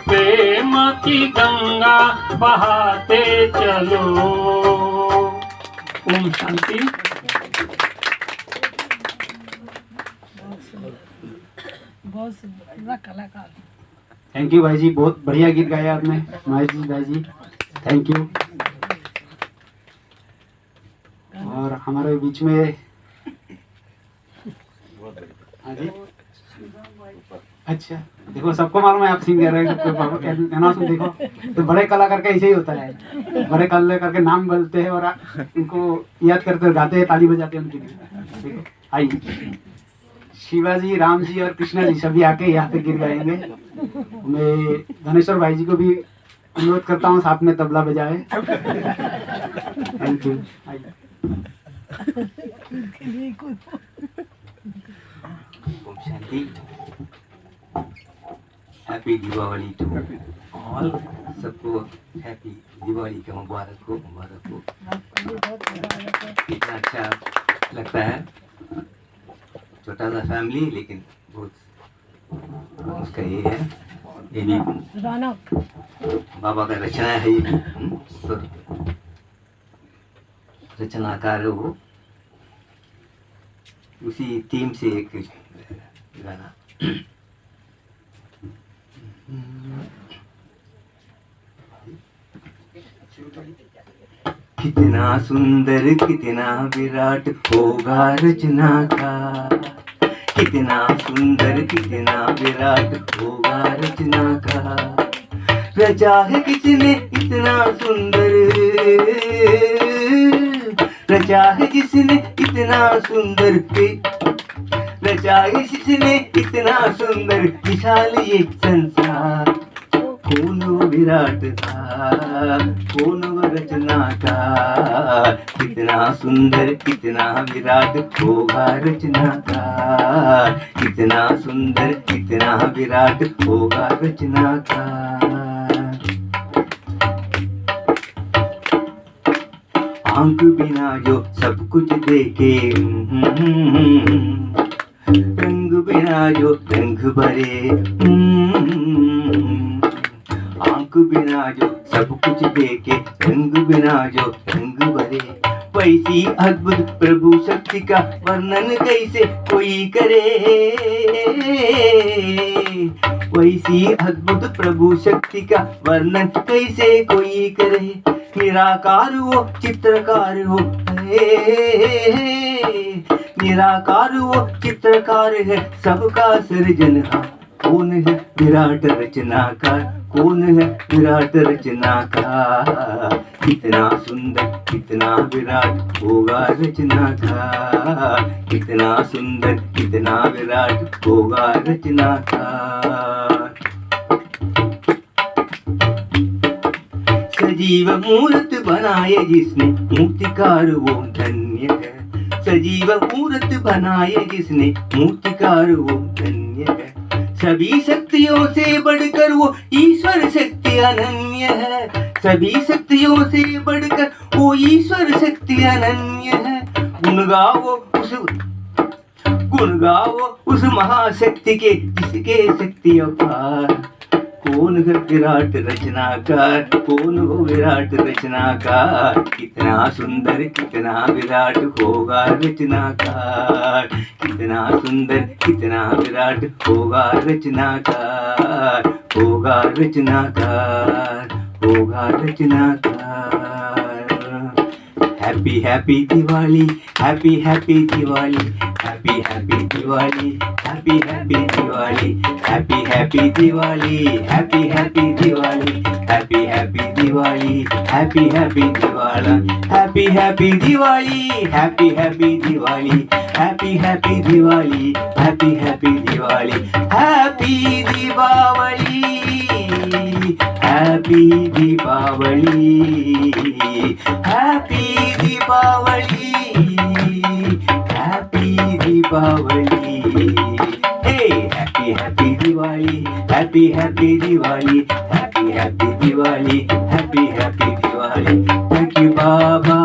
प्रेम की गंगा बहाते चलो। ओम शांति। बहुत सुंदर, पूरा कलाकार। थैंक यू भाई जी, बहुत बढ़िया गीत गाया आपने महेश जी, भाई जी थैंक यू। और हमारे बीच में हाँ जी, अच्छा देखो सबको मालूम है आप सिंगर है, अनाउंसमेंट देखो तो बड़े कलाकार का ऐसे ही होता है, बड़े कलाकार के नाम बोलते हैं और उनको याद करते गाते हैं, ताली बजाते हैं उनके लिए। देखो आइए, शिवाजी, राम जी और कृष्णा जी सभी आके यहाँ पे गिर गाएंगे। मैं धनेश्वर भाई जी को भी अनुरोध करता हूँ साथ में तबला बजाए। Thank you. ओम शांति। हैप्पी दीपावली टू ऑल, सबको हैप्पी दिवाली का मुबारक हो, मुबारक हो। कितना अच्छा लगता है, छोटा सा फैमिली लेकिन बहुत उसका ये है, ये भी बाबा का रचना है ये भी, तो रचनाकार हो, उसी थीम से एक गाना। कितना सुंदर कितना विराट होगा रचना का, कितना सुंदर कितना विराट होगा रचना का, रचा है किसने इतना सुंदर, रचा है जिसने इतना सुंदर, रचा है जिसने इतना सुंदर विशाल ये संसार। कौन वो विराट था, कौन वो रचनाकार, कितना सुंदर कितना विराट होगा रचनाकार, कितना सुंदर कितना विराट होगा रचनाकार। आंख बिना जो सब कुछ देखे, रंग बिना जो रंग भरे, आंख बिना जो सब कुछ देखे, रंग बिना जो रंग भरे, वैसी अद्भुत प्रभु शक्ति का वर्णन कैसे कोई करे, वैसी अद्भुत प्रभु शक्ति का वर्णन कैसे कोई करे। निराकार वो चित्रकार हो, निराकार वो चित्रकार है सबका सृजनहार। कौन है विराट रचनाकार, कौन है विराट रचनाकार, कितना सुंदर कितना विराट होगा रचनाकार, कितना सुंदर कितना विराट होगा रचनाकार। सजीव मूर्त बनाए जिसने मूर्तिकार वो धन्य है, सजीव मूर्त बनाए जिसने मूर्तिकार वो धन्य है। सभी शक्तियों से बढ़कर वो ईश्वर शक्ति अनन्य है, सभी शक्तियों से बढ़कर वो ईश्वर शक्ति अनन्य है। गुण गाओ उस महाशक्ति के जिसके शक्ति अपार। कौन है विराट रचनाकार, कौन हो विराट रचनाकार, कितना सुंदर कितना विराट होगा रचनाकार, कितना सुंदर कितना विराट होगा रचनाकार, होगा रचनाकार, होगा रचनाकार। Happy happy Diwali, happy happy Diwali, happy happy Diwali, happy happy Diwali, happy happy Diwali, happy happy Diwali, happy happy Diwali, happy happy Diwali, happy happy Diwali, happy happy Diwali, happy happy Diwali, happy happy Diwali, happy Deepavali, happy Deepavali, happy Deepavali, happy Deepavali. Hey happy happy Diwali, happy happy Diwali, happy happy Diwali, happy happy Diwali. Thank you बाबा,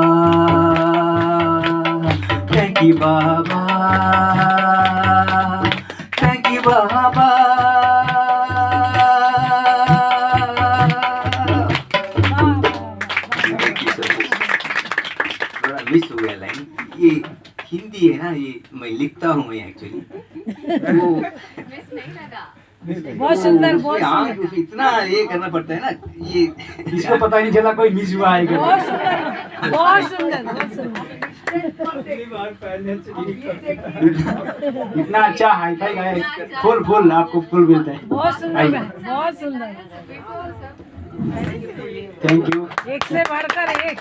थैंक यू बाबा, थैंक यू बाबा। मिस हो गया लाइन, ये हिंदी है ना, ये मैं लिखता हूँ मैं एक्चुअली, वो मिस नहीं लगा। बहुत सुंदर, बहुत सुंदर, उसे इतना ये करना पड़ता है ना, ये इसको पता नहीं चला कोई मिस हुआ है क्या। बहुत सुंदर, बहुत सुंदर, बहुत सुंदर। इतना अच्छा हाई फाई गाया, फुल फुल आपको फुल मिलता है। बहुत सुंदर है, बहुत सुंदर। Thank you. एक से बढ़कर एक।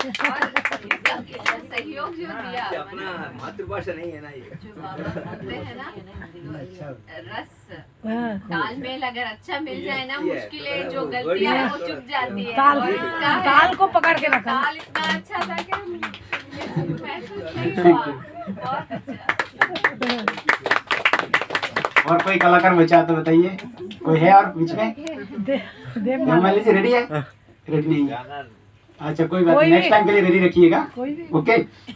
सहयोग जो दिया, अपना मातृभाषा नहीं है ना ये, जो बाबा बोलते हैं ना, रस हाँ। तालमेल अगर अच्छा मिल जाए ना, मुश्किलें जो गलतियां हैं वो चुक जाती है। ताल, और इसका है, ताल को पकड़ के रखा। ताल इतना अच्छा था कि महसूस नहीं हुआ। बहुत अच्छा। और कोई कलाकार बचा तो बताइए, कोई है और बीच में? मान लीजिए रेडी है, रेडी नहीं है। अच्छा कोई बात नहीं, नेक्स्ट टाइम के लिए रेडी रखिएगा। ओके,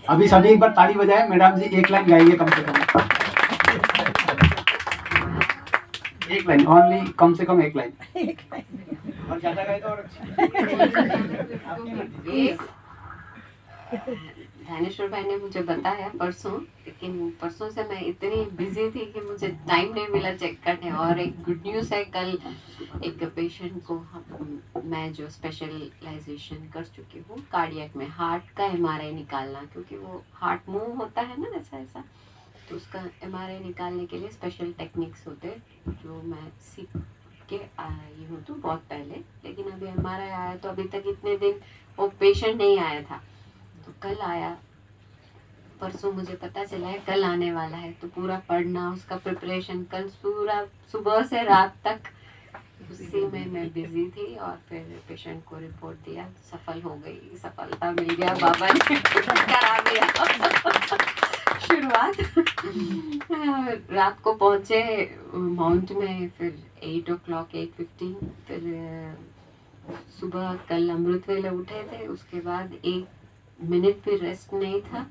अभी सभी एक बार ताली बजाए। मैडम जी एक लाइन गाइए कम से कम, एक लाइन ओनली, कम से कम एक लाइन। और ज्यादा गाए तो और एक धनेश्वर भाई ने मुझे बताया परसों, लेकिन परसों से मैं इतनी बिजी थी कि मुझे टाइम नहीं मिला चेक करने। और एक गुड न्यूज़ है, कल एक पेशेंट को मैं जो स्पेशलाइजेशन कर चुकी हूँ कार्डियक में, हार्ट का एमआरआई निकालना, क्योंकि वो हार्ट मूव होता है ना ऐसा ऐसा, तो उसका एमआरआई निकालने के लिए स्पेशल टेक्निक्स होते जो मैं सीख के आई हूँ तो बहुत पहले, लेकिन अभी MRI आया तो अभी तक इतने दिन वो पेशेंट नहीं आया था, तो कल आया, परसों मुझे पता चला है कल आने वाला है, तो पूरा पढ़ना, उसका प्रिपरेशन, कल पूरा सुबह से रात तक उसी में मैं बिजी थी, और फिर पेशेंट को रिपोर्ट दिया, सफल हो गई, सफलता मिल गया, बाबा ने करा दिया शुरुआत। रात को पहुंचे माउंट में, फिर 8 o'clock 8:15, फिर सुबह कल अमृत वेले उठे थे, उसके बाद 1 मिनट भी रेस्ट नहीं था,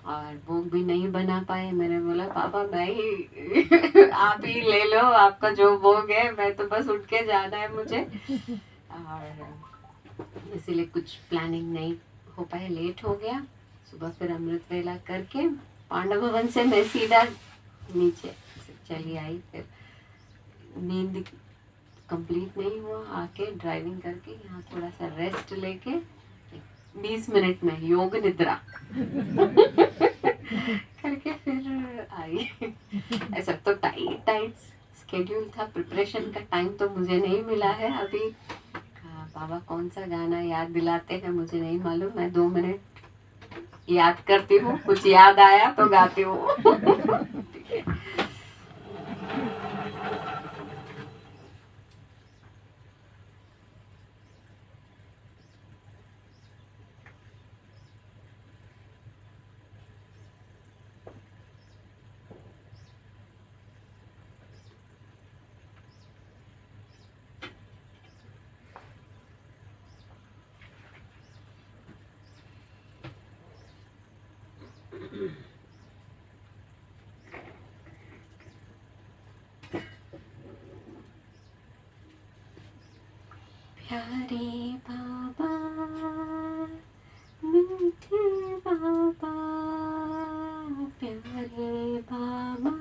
और भोग भी नहीं बना पाए। मैंने बोला बाबा मैं ही आप ही ले लो, आपका जो भोग है, मैं तो बस उठ के जाना है मुझे, और इसीलिए कुछ प्लानिंग नहीं हो पाए, लेट हो गया। सुबह फिर अमृत वेला करके पांडव भवन से मैं सीधा नीचे चली आई, फिर नींद कंप्लीट नहीं हुआ, आके ड्राइविंग करके यहाँ थोड़ा सा रेस्ट लेके 20 मिनट में योग निद्रा करके फिर आई। ऐसा तो टाइट स्केड्यूल था, प्रिपरेशन का टाइम तो मुझे नहीं मिला है अभी। बाबा कौन सा गाना याद दिलाते हैं मुझे नहीं मालूम, मैं 2 मिनट याद करती हूँ, कुछ याद आया तो गाती हूँ। ठीक है। प्यारे बाबा, मीठे बाबा, प्यारे बाबा,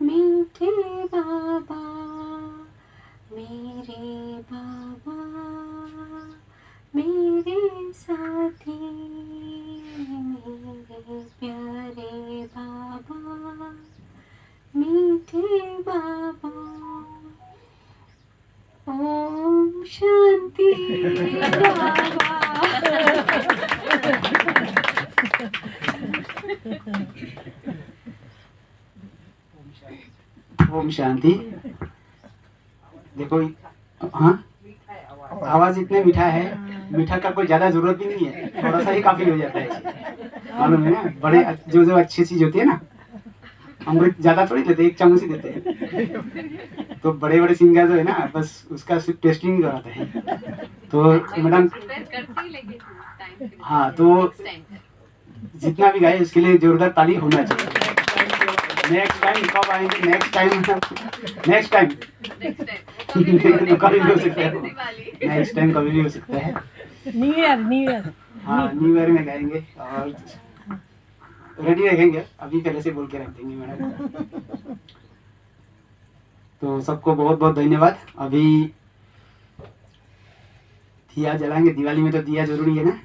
मीठे बाबा, मेरे बाबा, मेरे साथी, मेरे प्यारे बाबा, मीठे बाबा, ओम शांति बाबा। ओम शांति। देखो, हाँ, आवाज इतने मीठा है, मीठा का कोई ज्यादा जरूरत भी नहीं है, थोड़ा सा ही काफी हो जाता है, मालूम है ना। बड़े जो अच्छी चीज होती है ना, अमृत ज्यादा थोड़ी देते, 1 चम्मच ही देते हैं। तो बड़े बड़े सिंगर जो है ना, बस उसका सिर्फ टेस्टिंग कराता है। तो मैडम, हाँ, तो जितना भी गाए उसके लिए जोरदार ताली होना चाहिए। नेक्स्ट टाइम कब आएंगे? नेक्स्ट टाइम कभी भी हो सकता है, नेक्स्ट टाइम कभी भी हो सकता है। न्यू ईयर हाँ, न्यू ईयर में गाएंगे और रेडी रखेंगे, अभी पहले से बोल के रख देंगे मैडम। तो सबको बहुत बहुत धन्यवाद। अभी दिया जलाएंगे, दिवाली में तो दिया जरूरी है ना,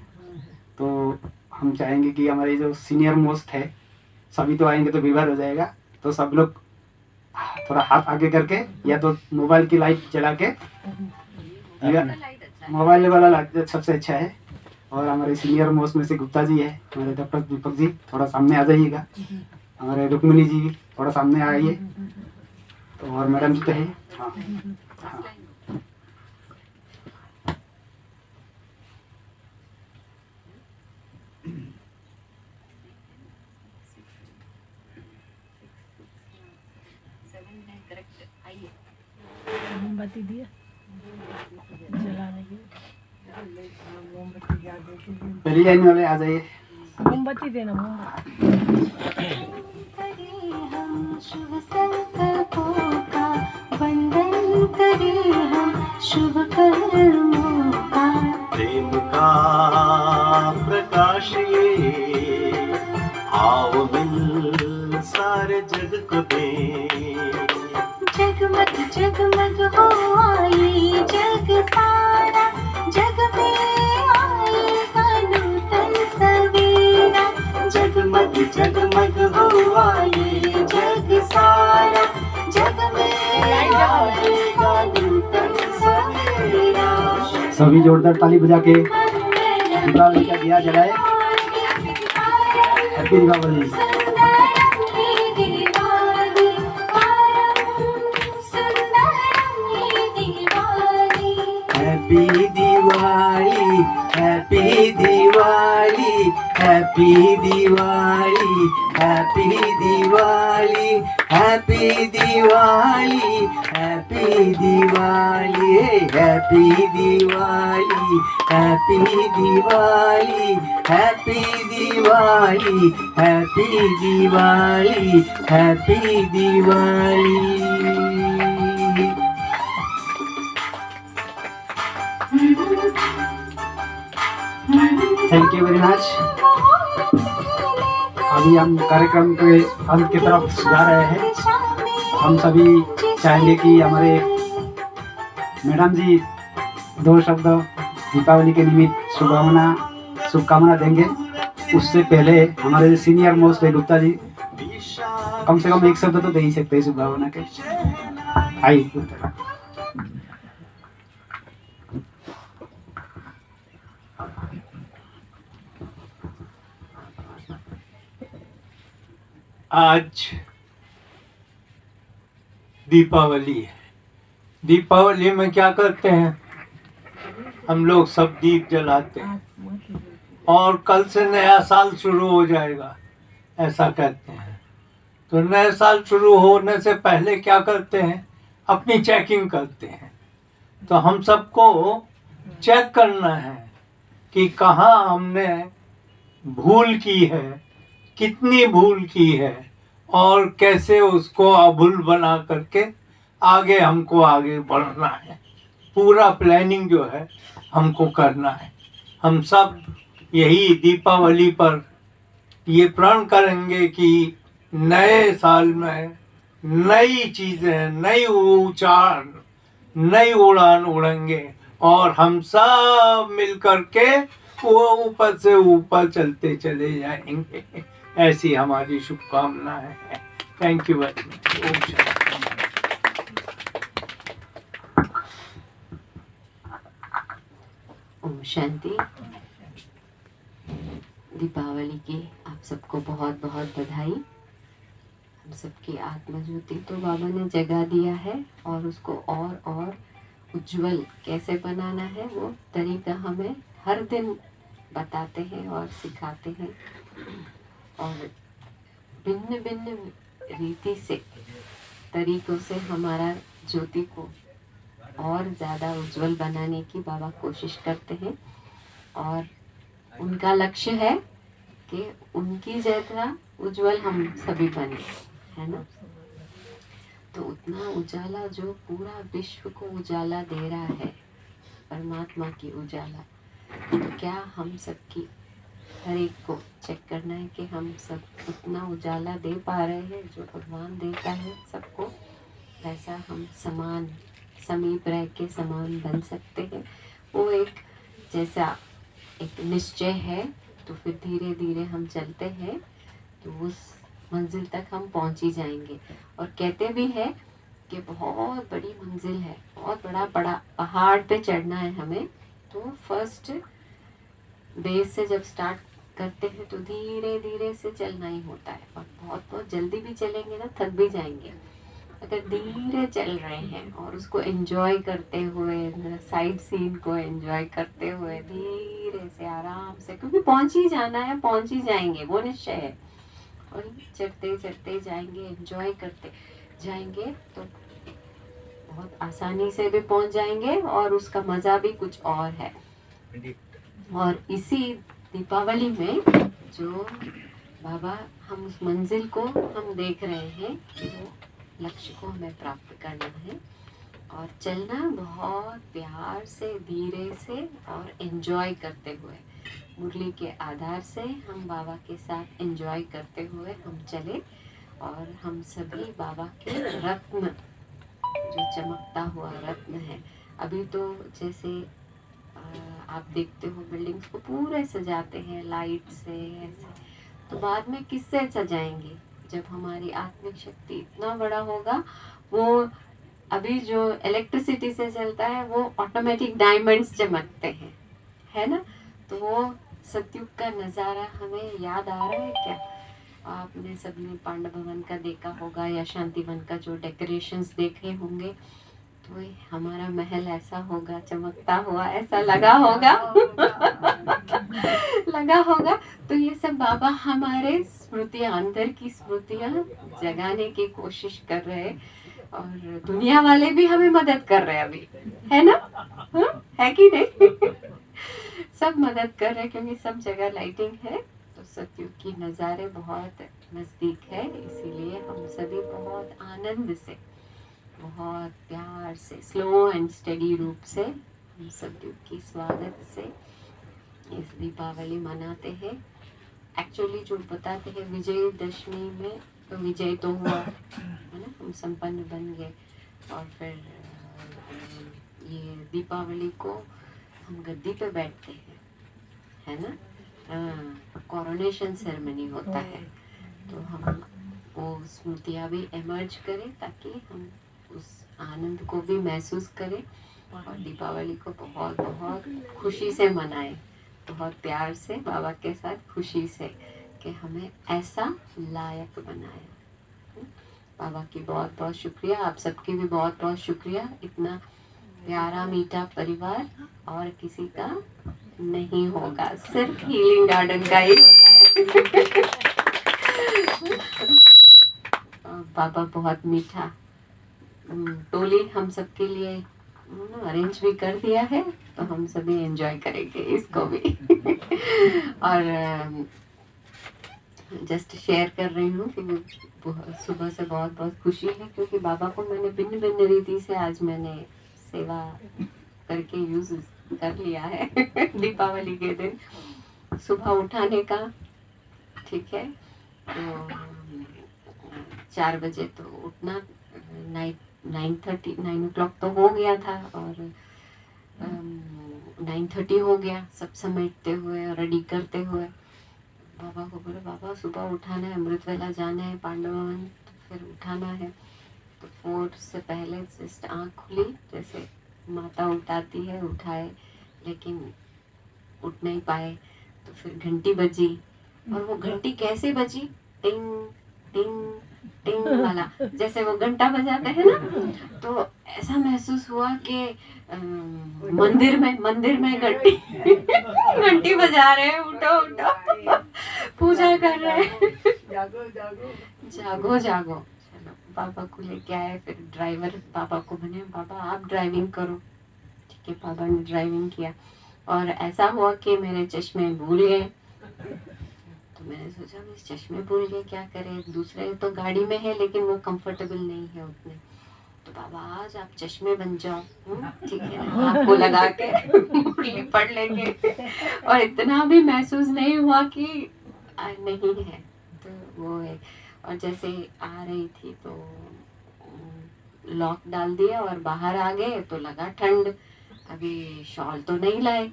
तो हम चाहेंगे कि हमारे जो सीनियर मोस्ट है सभी तो आएंगे तो विवाद हो जाएगा, तो सब लोग थोड़ा हाथ आगे करके या तो मोबाइल की लाइट जला के, मोबाइल वाला लाइट सबसे अच्छा है। और हमारे सीनियर मोस्ट में से गुप्ता जी है, हमारे डॉक्टर दीपक जी, थोड़ा सामने आ जाइएगा। हमारे रुक्मिणी जी भी थोड़ा सामने आइए, तो और मैडम जी तो है। हाँ, हाँ। मोमबत्ती दिया जलाने की, पहली लाइन वाले आ जाइए। मोमबत्ती देना, मोमबत्ती। हम शुभ संकल्पों का वंदन करें, हम शुभ कर्मों का, प्रेम का प्रकाश ये आओ मिल सारे जग को दे। जगमग जगमग हो आई जग सारा, जग में आएगा नूतन सवेरा। जगमग जगमग हो आई जग सारा, जग में आएगा सभी जोरदार ताली बजा के दीपावली का दिया जलाए। Happy Deepavali. Happy Diwali, happy Diwali, happy Diwali, happy Diwali, happy Diwali, happy Diwali, happy Diwali, happy Diwali, happy Diwali, happy Diwali, happy Diwali. Thank you very much. अभी हम कार्यक्रम के अंत की तरफ जा रहे हैं। हम सभी चाहेंगे कि हमारे मैडम जी 2 शब्द दीपावली के निमित्त शुभकामना देंगे। उससे पहले हमारे सीनियर मोस्ट गुप्ता जी कम से कम 1 शब्द तो दे ही सकते हैं शुभकामना के। आइए गुप्ता। आज दीपावली है। दीपावली में क्या करते हैं? हम लोग सब दीप जलाते हैं और कल से नया साल शुरू हो जाएगा, ऐसा कहते हैं। तो नए साल शुरू होने से पहले क्या करते हैं? अपनी चेकिंग करते हैं। तो हम सबको चेक करना है कि कहाँ हमने भूल की है, कितनी भूल की है और कैसे उसको अभूल बना करके हमको आगे बढ़ना है। पूरा प्लानिंग जो है हमको करना है। हम सब यही दीपावली पर ये प्रण करेंगे कि नए साल में नई चीज़ें, नई उड़ान उड़ेंगे और हम सब मिल करके वो ऊपर से ऊपर चलते चले जाएंगे। ऐसी हमारी शुभकामना है। Thank you very much. ओम शांति। दीपावली की आप सबको बहुत बहुत बधाई। हम सबकी आत्मज्योति तो बाबा ने जगा दिया है और उसको और उज्जवल कैसे बनाना है वो तरीका हमें हर दिन बताते हैं और सिखाते हैं। और भिन्न भिन्न रीति से तरीकों से हमारा ज्योति को और ज़्यादा उज्जवल बनाने की बाबा कोशिश करते हैं। और उनका लक्ष्य है कि उनकी जैसा उज्जवल हम सभी बने, है ना। तो उतना उजाला जो पूरा विश्व को उजाला दे रहा है, परमात्मा की उजाला, तो क्या हम सबकी हर एक को चेक करना है कि हम सब उतना उजाला दे पा रहे हैं जो भगवान देता है सबको। वैसा हम समान समीप रह के समान बन सकते हैं। वो एक जैसा एक निश्चय है। तो फिर धीरे धीरे हम चलते हैं तो उस मंजिल तक हम पहुंच ही जाएंगे। और कहते भी हैं कि बहुत बड़ी मंजिल है, बहुत बड़ा पहाड़ पे चढ़ना है हमें। तो फर्स्ट बेस से जब स्टार्ट करते हैं तो धीरे धीरे से चलना ही होता है। और बहुत जल्दी भी चलेंगे ना थक भी जाएंगे। अगर धीरे चल रहे हैं और उसको एंजॉय करते हुए, साइड सीन को एंजॉय करते हुए धीरे से आराम से, क्योंकि पहुंच ही जाना है, पहुंच ही जाएंगे, वो निश्चय है। और चढ़ते चढ़ते जाएंगे, एंजॉय करते जाएंगे तो बहुत आसानी से भी पहुंच जाएंगे और उसका मज़ा भी कुछ और है। और इसी दीपावली में जो बाबा हम उस मंजिल को हम देख रहे हैं कि वो लक्ष्य को हमें प्राप्त करना है और चलना बहुत प्यार से, धीरे से और एंजॉय करते हुए। मुरली के आधार से हम बाबा के साथ एंजॉय करते हुए हम चले और हम सभी बाबा के रत्न, जो चमकता हुआ रत्न है। अभी तो जैसे आप देखते हो बिल्डिंग्स को पूरे सजाते हैं लाइट से ऐसे, तो बाद में किससे सजाएंगे? जब हमारी आत्मिक शक्ति इतना बड़ा होगा, वो अभी जो इलेक्ट्रिसिटी से चलता है वो ऑटोमेटिक डायमंड्स चमकते हैं, है ना। तो वो सतयुग का नज़ारा हमें याद आ रहा है क्या? आपने सबने पांडव भवन का देखा होगा या शांतिवन का जो डेकोरेशंस देखे होंगे, तो ये हमारा महल ऐसा होगा, चमकता हुआ ऐसा लगा होगा लगा होगा। तो ये सब बाबा हमारे स्मृतियाँ, अंदर की स्मृतियाँ जगाने की कोशिश कर रहे हैं, और दुनिया वाले भी हमें मदद कर रहे हैं अभी, है ना? हाँ? है कि नहीं? सब मदद कर रहे हैं क्योंकि सब जगह लाइटिंग है। तो सतयुग की नज़ारे बहुत नज़दीक है, इसीलिए हम सभी बहुत आनंद से, बहुत प्यार से, स्लो एंड स्टेडी रूप से हम सतयुग की स्वागत से इस दीपावली मनाते हैं। एक्चुअली जो बताते हैं विजयदशमी में, तो विजय तो हुआ है ना, हम संपन्न बन गए, और फिर ये दीपावली को हम गद्दी पे बैठते हैं, है ना, कोरोनेशन सेरेमनी होता है। तो हम वो स्मृतियाँ भी इमर्ज करें ताकि हम उस आनंद को भी महसूस करें, और दीपावली को बहुत बहुत खुशी से मनाएं, बहुत प्यार से, बाबा के साथ खुशी से, कि हमें ऐसा लायक बनाया। बाबा की बहुत बहुत शुक्रिया, आप सबकी भी बहुत बहुत शुक्रिया। इतना प्यारा मीठा परिवार और किसी का नहीं होगा, सिर्फ हीलिंग गार्डन का ही। बाबा बहुत मीठा टोली हम सबके लिए अरेंज भी कर दिया है, तो हम सभी एंजॉय करेंगे इसको भी। और जस्ट शेयर कर रही हूँ कि सुबह से बहुत बहुत खुशी है, क्योंकि बाबा को मैंने भिन्न भिन्न रीति से आज मैंने सेवा करके यूज कर लिया है। दीपावली के दिन सुबह उठाने का, ठीक है, तो 4 बजे तो उठना, 9 o'clock तो हो गया था, और 9:30 हो गया, सब समेटते हुए रेडी करते हुए। बाबा को बोले, बाबा सुबह उठाना है, अमृत वेला जाना है पांडव भवन, तो फिर उठाना है। तो 4 से पहले जस्ट आँख खुली, जैसे माता उठाती है उठाए, लेकिन उठ नहीं पाए। तो फिर घंटी बजी, और वो घंटी कैसे बजी, टिंग टिंग टिंग वाला, जैसे वो घंटा बजाते हैं ना, तो ऐसा महसूस हुआ कि मंदिर में घंटी घंटी बजा रहे हैं, उठो उठो, पूजा कर रहे हैं, जागो जागो। चलो पापा को लेके आए, फिर ड्राइवर पापा को बने, पापा आप ड्राइविंग करो, ठीक है। पापा ने ड्राइविंग किया, और ऐसा हुआ कि मेरे चश्मे भूल गए। तो मैंने सोचा मैं चश्मे भूल गए, क्या करें, दूसरे तो गाड़ी में है लेकिन वो कंफर्टेबल नहीं है उतने। तो बाबा आज आप चश्मे बन जाओ, ठीक है ना, आपको लगा के मुरली पढ़ लेंगे। और इतना भी महसूस नहीं हुआ कि नहीं है, तो वो है। और जैसे आ रही थी तो लॉक डाल दिया और बाहर आ गए, तो लगा ठंड, अभी शॉल तो नहीं लाए।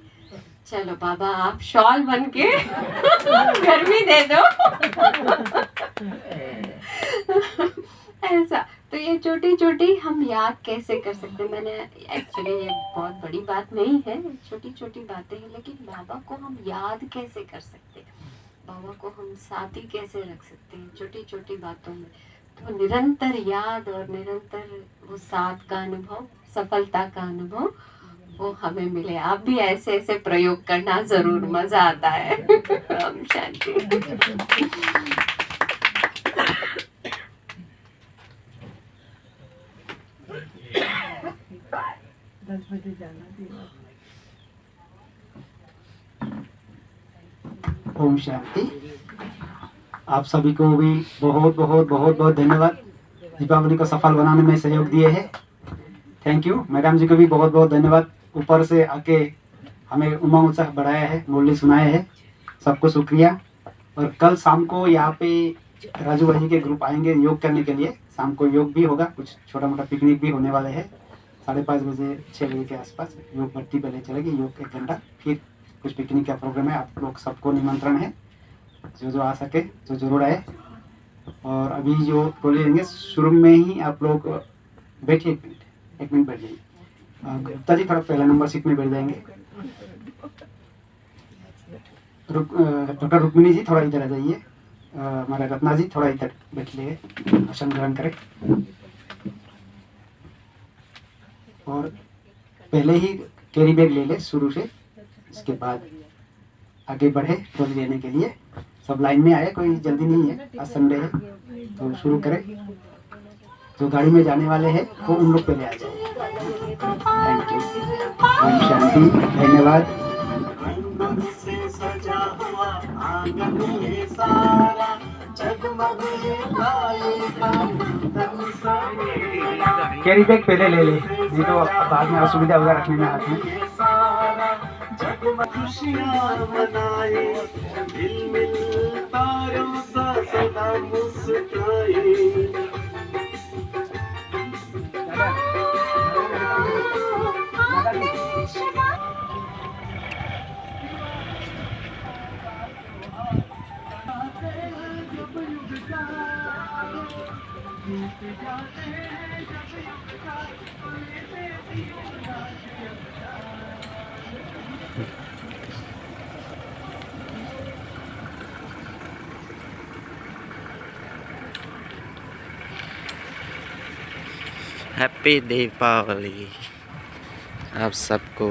चलो बाबा आप शॉल बन के गर्मी दे दो। ऐसा, तो ये छोटी छोटी हम याद कैसे कर सकते हैं। मैंने एक्चुअली ये बहुत बड़ी बात नहीं है, छोटी छोटी बातें हैं, लेकिन बाबा को हम याद कैसे कर सकते हैं, बाबा को हम साथ ही कैसे रख सकते हैं छोटी छोटी बातों में। तो निरंतर याद और निरंतर वो साथ का अनुभव, सफलता का अनुभव वो हमें मिले। आप भी ऐसे ऐसे प्रयोग करना जरूर, मजा आता है। ओम शांति। 10 बजे जाना थी। ओम शांति। आप सभी को भी बहुत बहुत बहुत बहुत धन्यवाद, दीपावली को सफल बनाने में सहयोग दिए हैं। Thank you. मैडम जी को भी बहुत बहुत धन्यवाद, ऊपर से आके हमें उमंग उत्साह बढ़ाया है, मुरली सुनाए है, सबको शुक्रिया। और कल शाम को यहाँ पे राजू भाई के ग्रुप आएंगे योग करने के लिए, शाम को योग भी होगा, कुछ छोटा मोटा पिकनिक भी होने वाले है। 5:30 बजे 6 बजे के आसपास योग भट्टी पहले चलेगी, योग 1 घंटा, फिर कुछ पिकनिक का प्रोग्राम है। आप लोग सबको निमंत्रण है, जो आ सके जो जरूर आए। और अभी जो टोली लेंगे शुरू में ही आप लोग बैठिए, 1 मिनट बैठ जाइए। गुप्ता जी थोड़ा पहला नंबर सीट में बैठ जाएंगे। डॉक्टर रुक्मिणी जी थोड़ा इधर आ जाइए। हमारा रत्ना जी थोड़ा इधर बैठ लिए, आसन ग्रहण करें। और पहले ही कैरी बैग ले ले शुरू से, इसके बाद आगे बढ़े ट्रॉली लेने के लिए। सब लाइन में आए, कोई जल्दी नहीं है, आज संडे है तो शुरू करें। जो गाड़ी में जाने वाले हैं वो उन लोग पहले आ जाए। Thank you. ओम शांति। धन्यवाद। कैरी बैग पहले ले ले, नहीं तो बाद में असुविधा होगा रखने में हाथ में। हैप्पी दीपावली आप सबको।